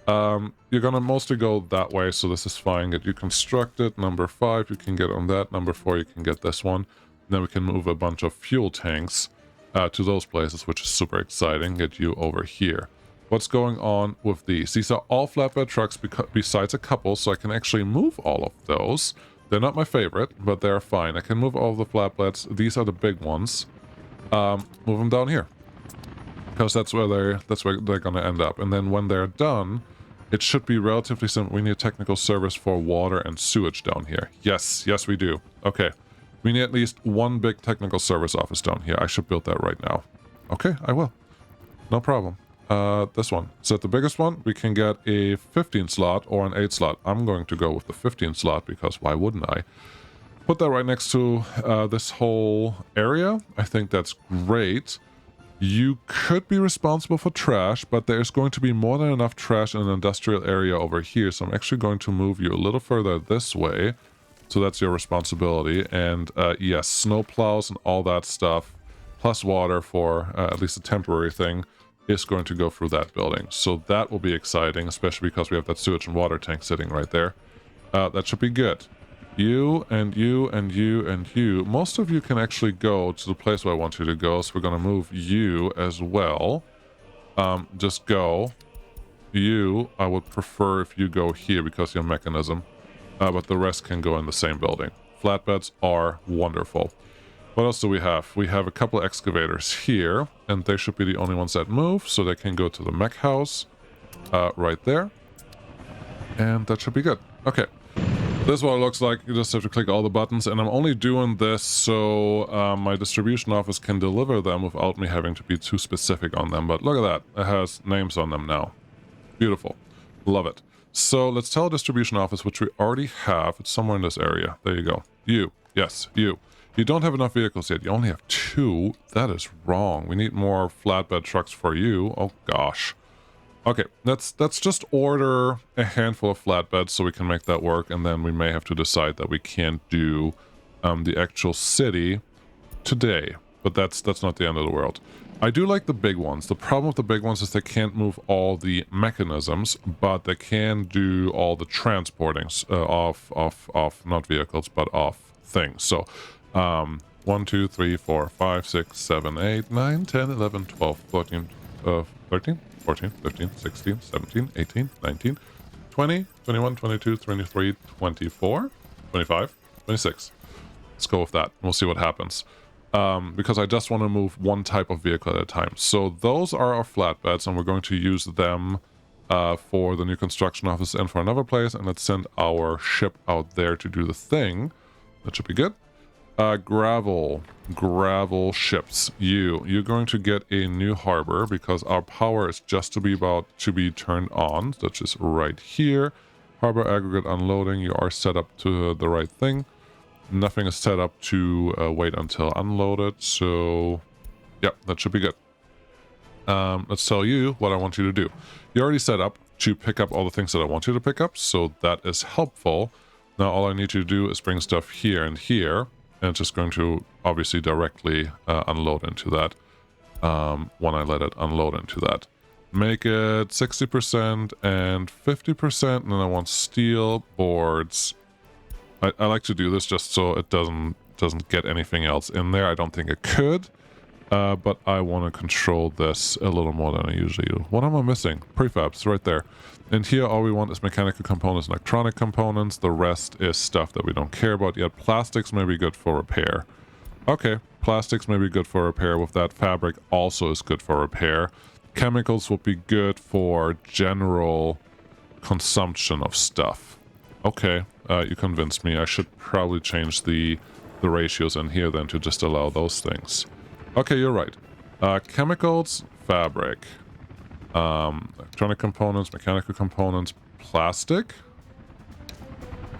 You're gonna mostly go that way, so this is fine. Get you constructed. Number 5, you can get on that. Number 4, you can get this one. Then we can move a bunch of fuel tanks to those places, which is super exciting. Get you over here. What's going on with these? These are all flatbed trucks besides a couple, so I can actually move all of those. They're not my favorite, but they're fine. I can move all of the flatbeds. These are the big ones. Move them down here. Because that's where they're gonna end up. And then when they're done, it should be relatively simple. We need a technical service for water and sewage down here. Yes, yes we do. Okay. We need at least one big technical service office down here. I should build that right now. Okay, I will. No problem. This one. Is that the biggest one? We can get a 15 slot or an 8 slot. I'm going to go with the 15 slot because why wouldn't I? Put that right next to this whole area. I think that's great. You could be responsible for trash, but there's going to be more than enough trash in an industrial area over here, so I'm actually going to move you a little further this way. So that's your responsibility. And yes, snow plows and all that stuff, plus water for at least a temporary thing, is going to go through that building. So that will be exciting, especially because we have that sewage and water tank sitting right there. That should be good. You and you and you and you. Most of you can actually go to the place where I want you to go, so we're going to move you as well. Just go. You, I would prefer if you go here because you're mechanism. But the rest can go in the same building. Flatbeds are wonderful. What else do we have? We have a couple excavators here, and they should be the only ones that move, so they can go to the mech house right there. And that should be good. Okay. This is what it looks like. You just have to click all the buttons, and I'm only doing this so my distribution office can deliver them without me having to be too specific on them. But look at that. It has names on them now. Beautiful. Love it. So let's tell distribution office, which we already have. It's somewhere in this area. There you go. You. Yes, you. You don't have enough vehicles yet. You only have 2. That is wrong. We need more flatbed trucks for you. Oh, gosh. Okay, let's just order a handful of flatbeds so we can make that work, and then we may have to decide that we can't do the actual city today. But that's not the end of the world. I do like the big ones. The problem with the big ones is they can't move all the mechanisms, but they can do all the transporting of not vehicles, but of things. So, 1, 2, 3, 4, 5, 6, 7, 8, 9, 10, 11, 12, 14, 13, 14, 15, 16, 17, 18, 19, 20, 21, 22, 23, 24, 25, 26. Let's go with that. We'll see what happens. Because I just want to move one type of vehicle at a time. So those are our flatbeds, and we're going to use them for the new construction office and for another place, and let's send our ship out there to do the thing. That should be good. Gravel ships. You're going to get a new harbor because our power is just to be about to be turned on. That's just right here. Harbor aggregate unloading. You are set up to the right thing. Nothing is set up to wait until unloaded, so yeah, that should be good. Let's tell you what I want you to do. You're already set up to pick up all the things that I want you to pick up, so that is helpful. Now all I need you to do is bring stuff here and here, and it's just going to obviously directly unload into that when I let it unload into that. Make it 60% and 50%, and then I want steel boards. I like to do this just so it doesn't get anything else in there. I don't think it could, but I want to control this a little more than I usually do. What am I missing? Prefabs, right there. And here all we want is mechanical components and electronic components. The rest is stuff that we don't care about yet. Plastics may be good for repair. Okay, plastics may be good for repair. With that, fabric also is good for repair. Chemicals would be good for general consumption of stuff. Okay, you convinced me. I should probably change the ratios in here then to just allow those things. Okay, you're right. Chemicals, fabric, electronic components, mechanical components, plastic.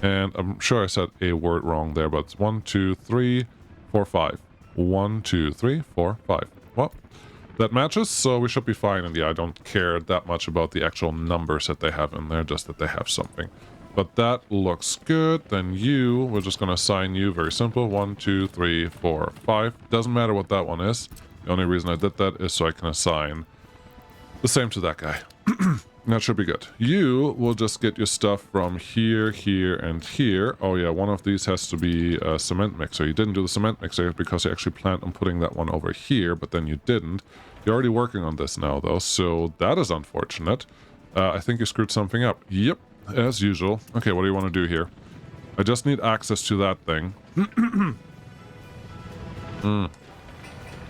And I'm sure I said a word wrong there, but it's 1, 2, 3, 4, 5. 1, 2, 3, 4, 5. Well, that matches, so we should be fine. And yeah, I don't care that much about the actual numbers that they have in there, just that they have something. But that looks good. Then we're just going to assign you, very simple. 1, 2, 3, 4, 5. Doesn't matter what that one is. The only reason I did that is so I can assign the same to that guy. That should be good. You will just get your stuff from here, here, and here. Oh yeah, one of these has to be a cement mixer. You didn't do the cement mixer because you actually planned on putting that one over here, but then you didn't. You're already working on this now, though, so that is unfortunate. I think you screwed something up. Yep. As usual. Okay, what do you want to do here? I just need access to that thing. You're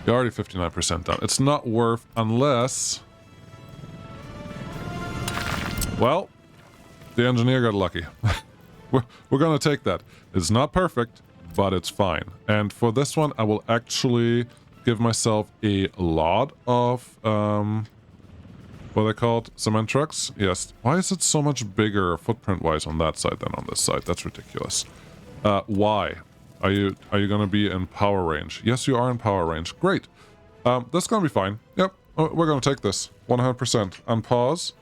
already 59% done. It's not worth unless... Well, the engineer got lucky. We're going to take that. It's not perfect, but it's fine. And for this one, I will actually give myself a lot of... what are they called? Cement trucks? Yes. Why is it so much bigger footprint-wise on that side than on this side? That's ridiculous. Why? Are you going to be in power range? Yes, you are in power range. Great. This is gonna be fine. Yep, we're gonna take this 100%. Unpause.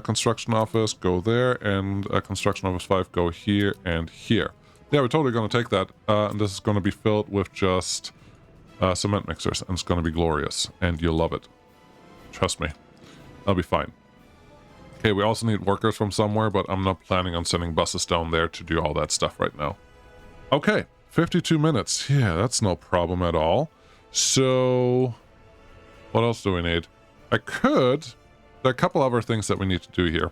Construction office, go there, and construction office 5, go here and here. Yeah, we're totally gonna take that, and this is gonna be filled with just cement mixers, and it's gonna be glorious, and you'll love it. Trust me, I'll be fine. Okay, we also need workers from somewhere, but I'm not planning on sending buses down there to do all that stuff right now. Okay, 52 minutes. Yeah, that's no problem at all. So, what else do we need? There are a couple other things that we need to do here.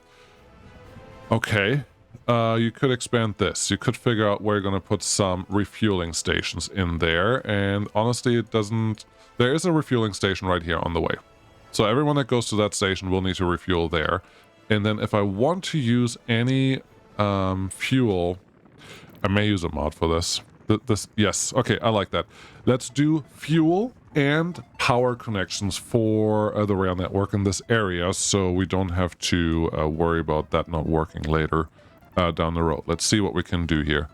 Okay, you could expand this. You could figure out where you're going to put some refueling stations in there. And honestly, there is a refueling station right here on the way. So everyone that goes to that station will need to refuel there. And then if I want to use any fuel, I may use a mod for this. Yes, okay, I like that. Let's do fuel and power connections for the rail network in this area, so we don't have to worry about that not working later down the road. Let's see what we can do here.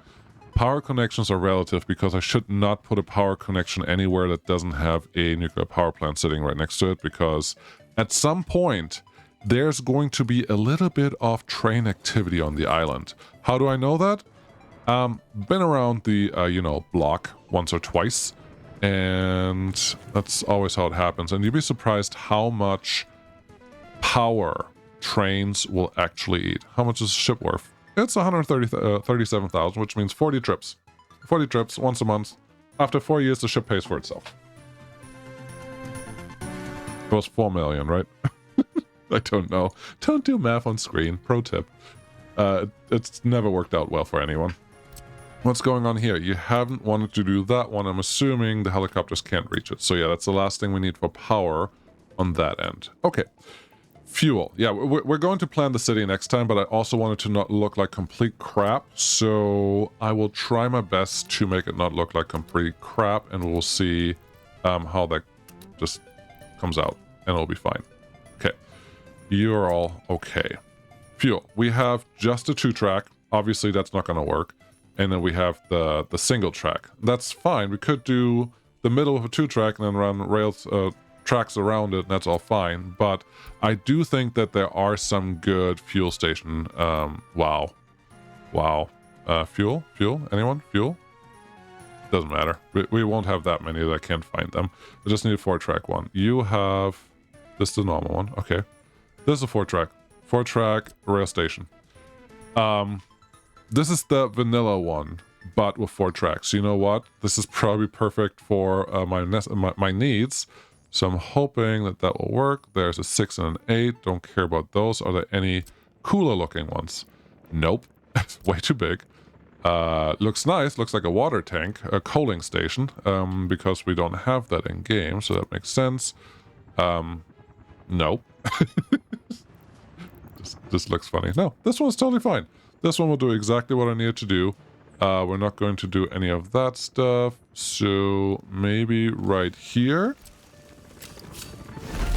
Power connections are relative because I should not put a power connection anywhere that doesn't have a nuclear power plant sitting right next to it, because at some point there's going to be a little bit of train activity on the island. How do I know that? Been around the, block once or twice, and that's always how it happens. And you'd be surprised how much power trains will actually eat. How much is a ship worth? It's 137,000, which means 40 trips. 40 trips once a month. After 4 years, the ship pays for itself. It was 4 million, right? I don't know. Don't do math on screen. Pro tip. It's never worked out well for anyone. What's going on here? You haven't wanted to do that one. I'm assuming the helicopters can't reach it. So yeah, that's the last thing we need for power on that end. Okay. Fuel. Yeah, we're going to plan the city next time, but I also wanted to not look like complete crap. So I will try my best to make it not look like complete crap, and we'll see how that just comes out, and it'll be fine. Okay. You're all okay. Fuel. We have just a 2-track. Obviously, that's not going to work. And then we have the single track. That's fine. We could do the middle of a 2-track and then run rails tracks around it, and that's all fine. But I do think that there are some good fuel station. Wow. Fuel? Anyone? Fuel? Doesn't matter. We won't have that many that I can't find them. I just need a 4-track one. You have... This is the normal one. Okay. This is a 4-track. 4-track rail station. This is the vanilla one, but with 4 tracks. You know what? This is probably perfect for my needs. So I'm hoping that that will work. There's a 6 and an 8. Don't care about those. Are there any cooler looking ones? Nope. It's way too big. Looks nice. Looks like a water tank, a coaling station, because we don't have that in game. So that makes sense. Nope. This looks funny. No, this one's totally fine. This one will do exactly what I need it to do. We're not going to do any of that stuff. So maybe right here.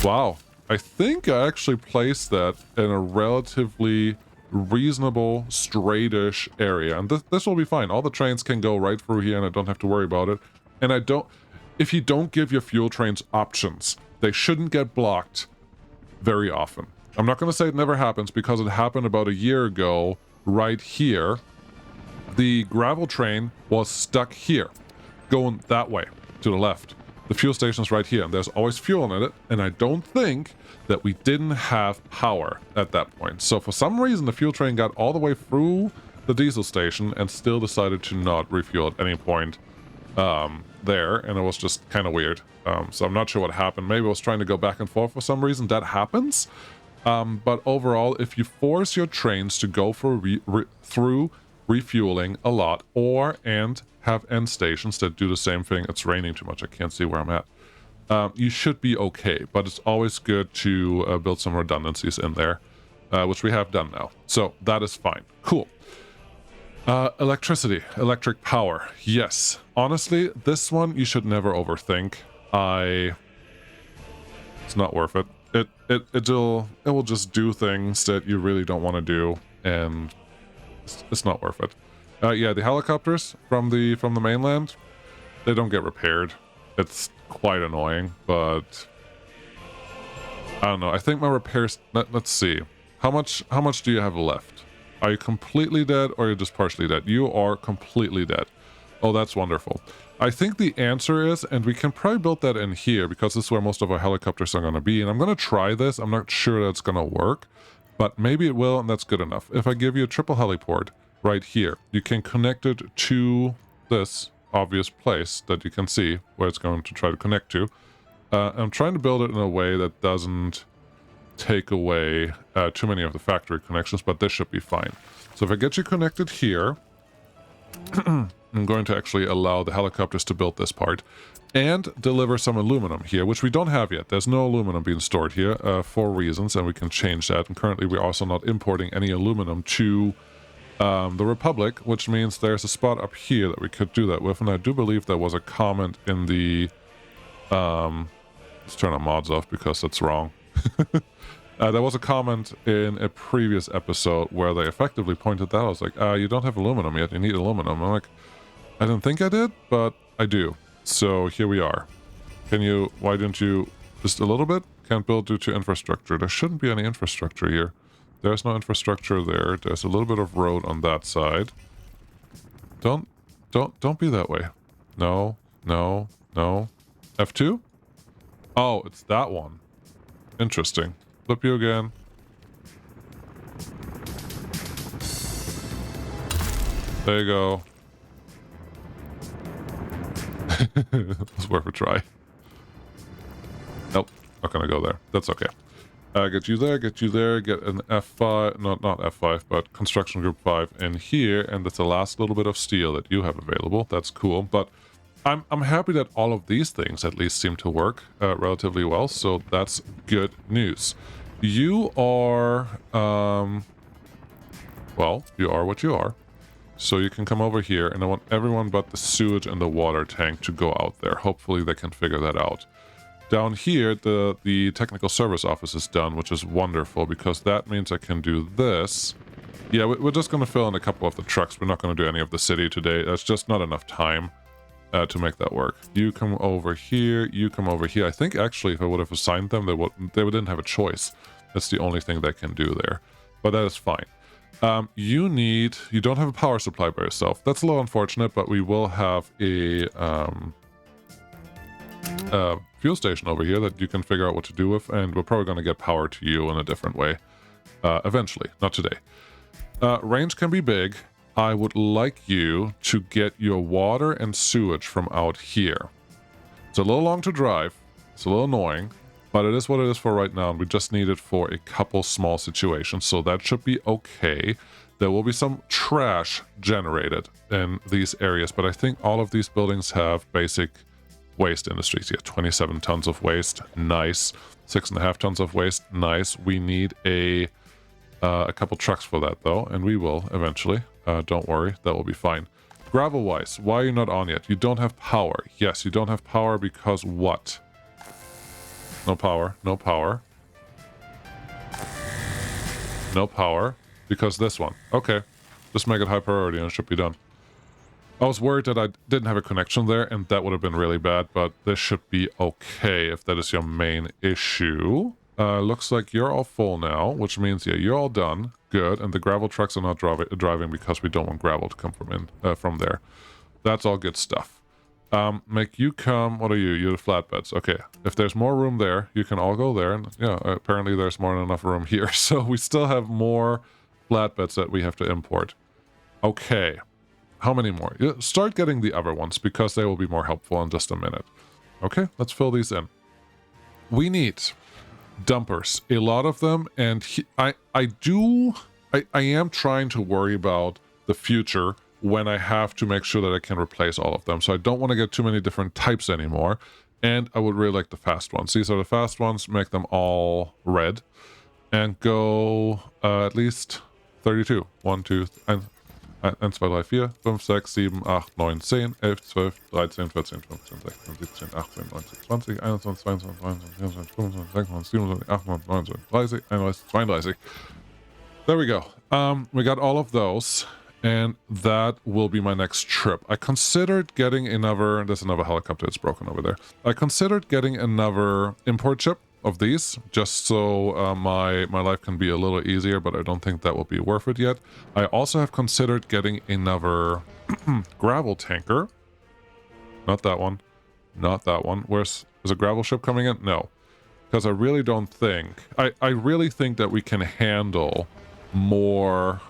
Wow. I think I actually placed that in a relatively reasonable, straightish area. And this will be fine. All the trains can go right through here and I don't have to worry about it. And if you don't give your fuel trains options, they shouldn't get blocked very often. I'm not going to say it never happens, because it happened about a year ago right here. The gravel train was stuck here, going that way to the left. The fuel station's right here, and there's always fuel in it, and I don't think that we didn't have power at that point. So for some reason, the fuel train got all the way through the diesel station and still decided to not refuel at any point there, and it was just kind of weird. So I'm not sure what happened. Maybe I was trying to go back and forth for some reason. That happens. But overall, if you force your trains to go through refueling a lot, and have end stations that do the same thing. It's raining too much. I can't see where I'm at. You should be okay, but it's always good to build some redundancies in there, which we have done now. So that is fine. Cool. Electricity, electric power. Yes. Honestly, this one you should never overthink. It's not worth it. It will just do things that you really don't want to do, and it's not worth it. Yeah, the helicopters from the mainland, they don't get repaired. It's quite annoying, but I don't know. I think my repairs... Let's see. How much do you have left? Are you completely dead or are you just partially dead? You are completely dead. Oh, that's wonderful. I think the answer is, and we can probably build that in here because this is where most of our helicopters are going to be. And I'm going to try this. I'm not sure that's going to work, but maybe it will, and that's good enough. If I give you a triple heliport right here, you can connect it to this obvious place that you can see where it's going to try to connect to. I'm trying to build it in a way that doesn't take away too many of the factory connections, but this should be fine. So if I get you connected here, I'm going to actually allow the helicopters to build this part and deliver some aluminum here, which we don't have yet. There's no aluminum being stored here for reasons, and we can change that. And currently we're also not importing any aluminum to the Republic, which means there's a spot up here that we could do that with. And I do believe there was a comment in the... let's turn our mods off because that's wrong. There was a comment in a previous episode where they effectively pointed that out. I was like, you don't have aluminum yet, you need aluminum. I'm like, I didn't think I did, but I do. So here we are. Why didn't you, just a little bit? Can't build due to infrastructure. There shouldn't be any infrastructure here. There's no infrastructure there. There's a little bit of road on that side. Don't be that way. No. F2? Oh, it's that one. Interesting. Flip you again. There you go. It's worth a try. Nope, not gonna go there. That's okay. Get you there, get an F5, not F5, but construction group 5 in here, and that's the last little bit of steel that you have available. That's cool, but I'm happy that all of these things at least seem to work relatively well, so that's good news. You are, well, you are what you are. So you can come over here, and I want everyone but the sewage and the water tank to go out there. Hopefully they can figure that out. Down here, the technical service office is done, which is wonderful, because that means I can do this. Yeah, we're just going to fill in a couple of the trucks. We're not going to do any of the city today. That's just not enough time to make that work. You come over here, you come over here. I think, actually, if I would have assigned them, they didn't have a choice. That's the only thing they can do there. But that is fine. You don't have a power supply by yourself. That's a little unfortunate, but we will have a fuel station over here that you can figure out what to do with, and we're probably going to get power to you in a different way eventually, not today. Range can be big. I would like you to get your water and sewage from out here. It's a little long to drive. It's a little annoying. But it is what it is for right now, and we just need it for a couple small situations, so that should be okay. There will be some trash generated in these areas, but I think all of these buildings have basic waste industries. Yeah, 27 tons of waste, nice. 6.5 tons of waste, nice. We need a couple trucks for that, though, and we will eventually. Don't worry, that will be fine. Gravel-wise, why are you not on yet? You don't have power. Yes, you don't have power because what? No power, no power. No power, because this one. Okay, just make it high priority and it should be done. I was worried that I didn't have a connection there, and that would have been really bad, but this should be okay if that is your main issue. Looks like you're all full now, which means, yeah, you're all done. Good, and the gravel trucks are not driving because we don't want gravel to come from there. That's all good stuff. Make you come, what are you? You're the flatbeds. Okay, if there's more room there, you can all go there. And yeah, apparently there's more than enough room here. So we still have more flatbeds that we have to import. Okay, how many more? Start getting the other ones because they will be more helpful in just a minute. Okay, let's fill these in. We need dumpers, a lot of them. And I am trying to worry about the future when I have to make sure that I can replace all of them. So I don't want to get too many different types anymore. And I would really like the fast ones. These are the fast ones. Make them all red. And go at least 32. 1, 2, 3, 1, 2, 3, 4, 5, 6, 7, 8, 9, 10, 11, 12, 13, 14, 15, 16, 17, 18, 19, 20, 21, 22, 23, 24, 25, 26, 27, 28, 29, 30, 31, 32. There we go. We got all of those. And that will be my next trip. I considered getting another, there's another helicopter that's broken over there. I considered getting another import ship of these, just so my life can be a little easier, but I don't think that will be worth it yet. I also have considered getting another gravel tanker. Not that one. Not that one. Is a gravel ship coming in? No. Because I really don't think... I really think that we can handle more...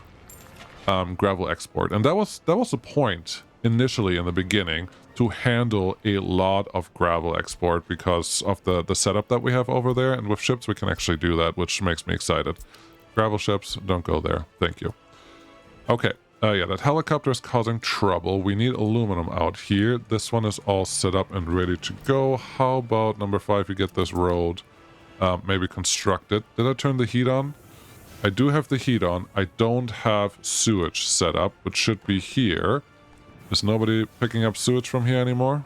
gravel export, and that was the point initially in the beginning, to handle a lot of gravel export because of the setup that we have over there, and with ships we can actually do that, which makes me excited. Gravel ships, don't go there, thank you. Okay, yeah, that helicopter is causing trouble. We need aluminum out here. This one is all set up and ready to go. How about number 5, you get this road maybe constructed. Did I turn the heat on? I do have the heat on. I don't have sewage set up, which should be here. Is nobody picking up sewage from here anymore?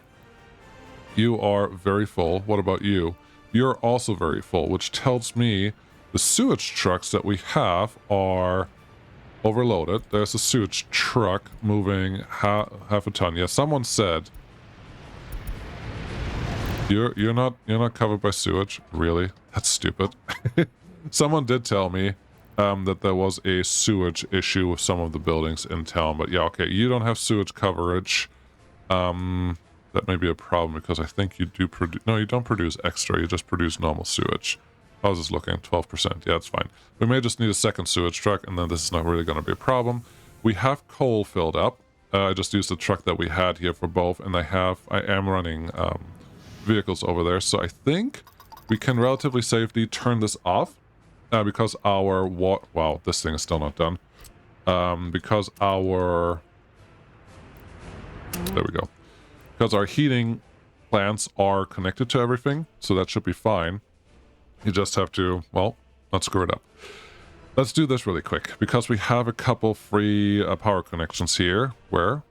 You are very full. What about you? You're also very full, which tells me the sewage trucks that we have are overloaded. There's a sewage truck moving half a ton. Yeah, someone said you're not covered by sewage. Really? That's stupid. Someone did tell me that there was a sewage issue with some of the buildings in town, but yeah, okay, you don't have sewage coverage. That may be a problem because I think you do produce... No, you don't produce extra, you just produce normal sewage. How's this looking? 12%. Yeah, it's fine. We may just need a second sewage truck, and then this is not really going to be a problem. We have coal filled up. I just used the truck that we had here for both, and I am running vehicles over there, so I think we can relatively safely turn this off. Because our wow, this thing is still not done. Because our... There we go. Because our heating plants are connected to everything, so that should be fine. You just have to, well, not screw it up. Let's do this really quick, because we have a couple free power connections here. Where?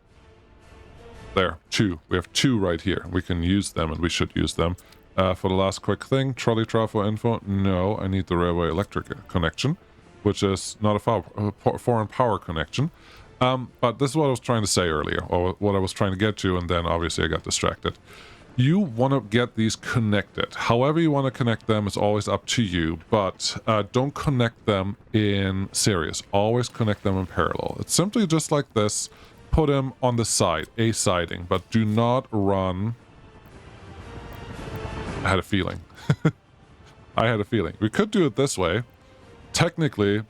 There, 2. We have 2 right here. We can use them, and we should use them. For the last quick thing, trolley trafo info. No, I need the railway electric connection, which is not a foreign power connection. But this is what I was trying to say earlier, or what I was trying to get to, and then obviously I got distracted. You want to get these connected. However you want to connect them is always up to you, but don't connect them in series. Always connect them in parallel. It's simply just like this. Put them on the side, a siding, but do not run... I had a feeling. I had a feeling. We could do it this way. Technically,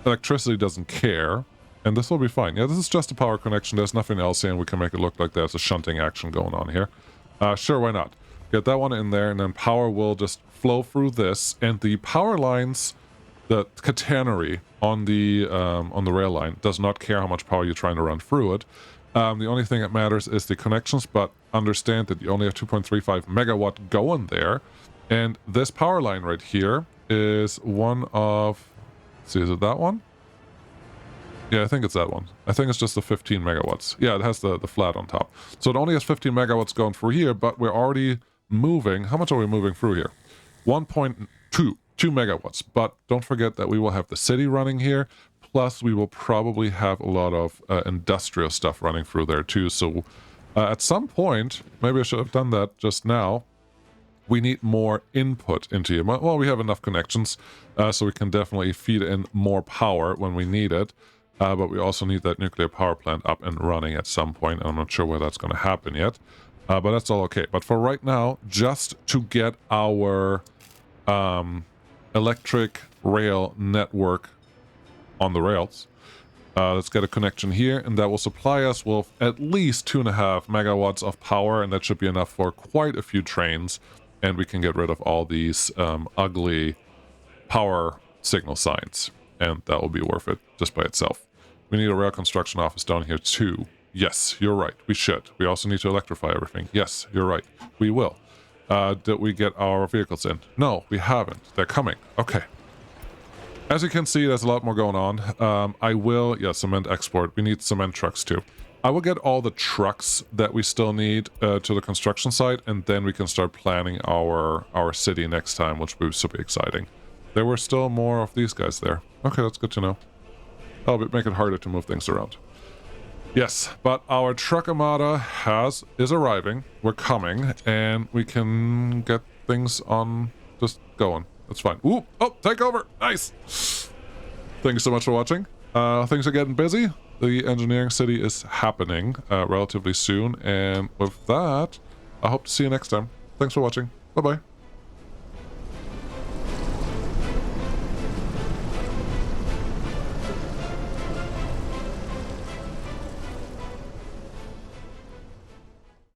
electricity doesn't care, and this will be fine. Yeah, this is just a power connection. There's nothing else here, and we can make it look like there's a shunting action going on here. Sure, why not? Get that one in there, and then power will just flow through this, and the power lines, the catenary on the rail line does not care how much power you're trying to run through it. The only thing that matters is the connections, but understand that you only have 2.35 megawatt going there. And this power line right here is one of... Let's see, is it that one? Yeah, I think it's that one. I think it's just the 15 megawatts. Yeah, it has the flat on top. So it only has 15 megawatts going through here, but we're already moving... How much are we moving through here? 1.2 megawatts. But don't forget that we will have the city running here. Plus, we will probably have a lot of industrial stuff running through there too. So at some point, maybe I should have done that just now, we need more input into here. Well, we have enough connections, so we can definitely feed in more power when we need it. But we also need that nuclear power plant up and running at some point. I'm not sure where that's going to happen yet. But that's all okay. But for right now, just to get our electric rail network on the rails, let's get a connection here, and that will supply us with at least 2.5 megawatts of power, and that should be enough for quite a few trains, and we can get rid of all these ugly power signal signs, and that will be worth it just by itself. We need a rail construction office down here too. Yes, you're right, we should. We also need to electrify everything. Yes, you're right, we will. Did we get our vehicles in? No, we haven't. They're coming. Okay. As you can see, there's a lot more going on. I will... Yeah, cement export. We need cement trucks too. I will get all the trucks that we still need to the construction site, and then we can start planning our city next time, which will be super exciting. There were still more of these guys there. Okay, that's good to know. That'll make it harder to move things around. Yes, but our truck armada is arriving. We're coming, and we can get things on just going. That's fine. Ooh, oh, take over. Nice. Thank you so much for watching. Things are getting busy. The engineering city is happening relatively soon, and with that, I hope to see you next time. Thanks for watching. Bye-bye.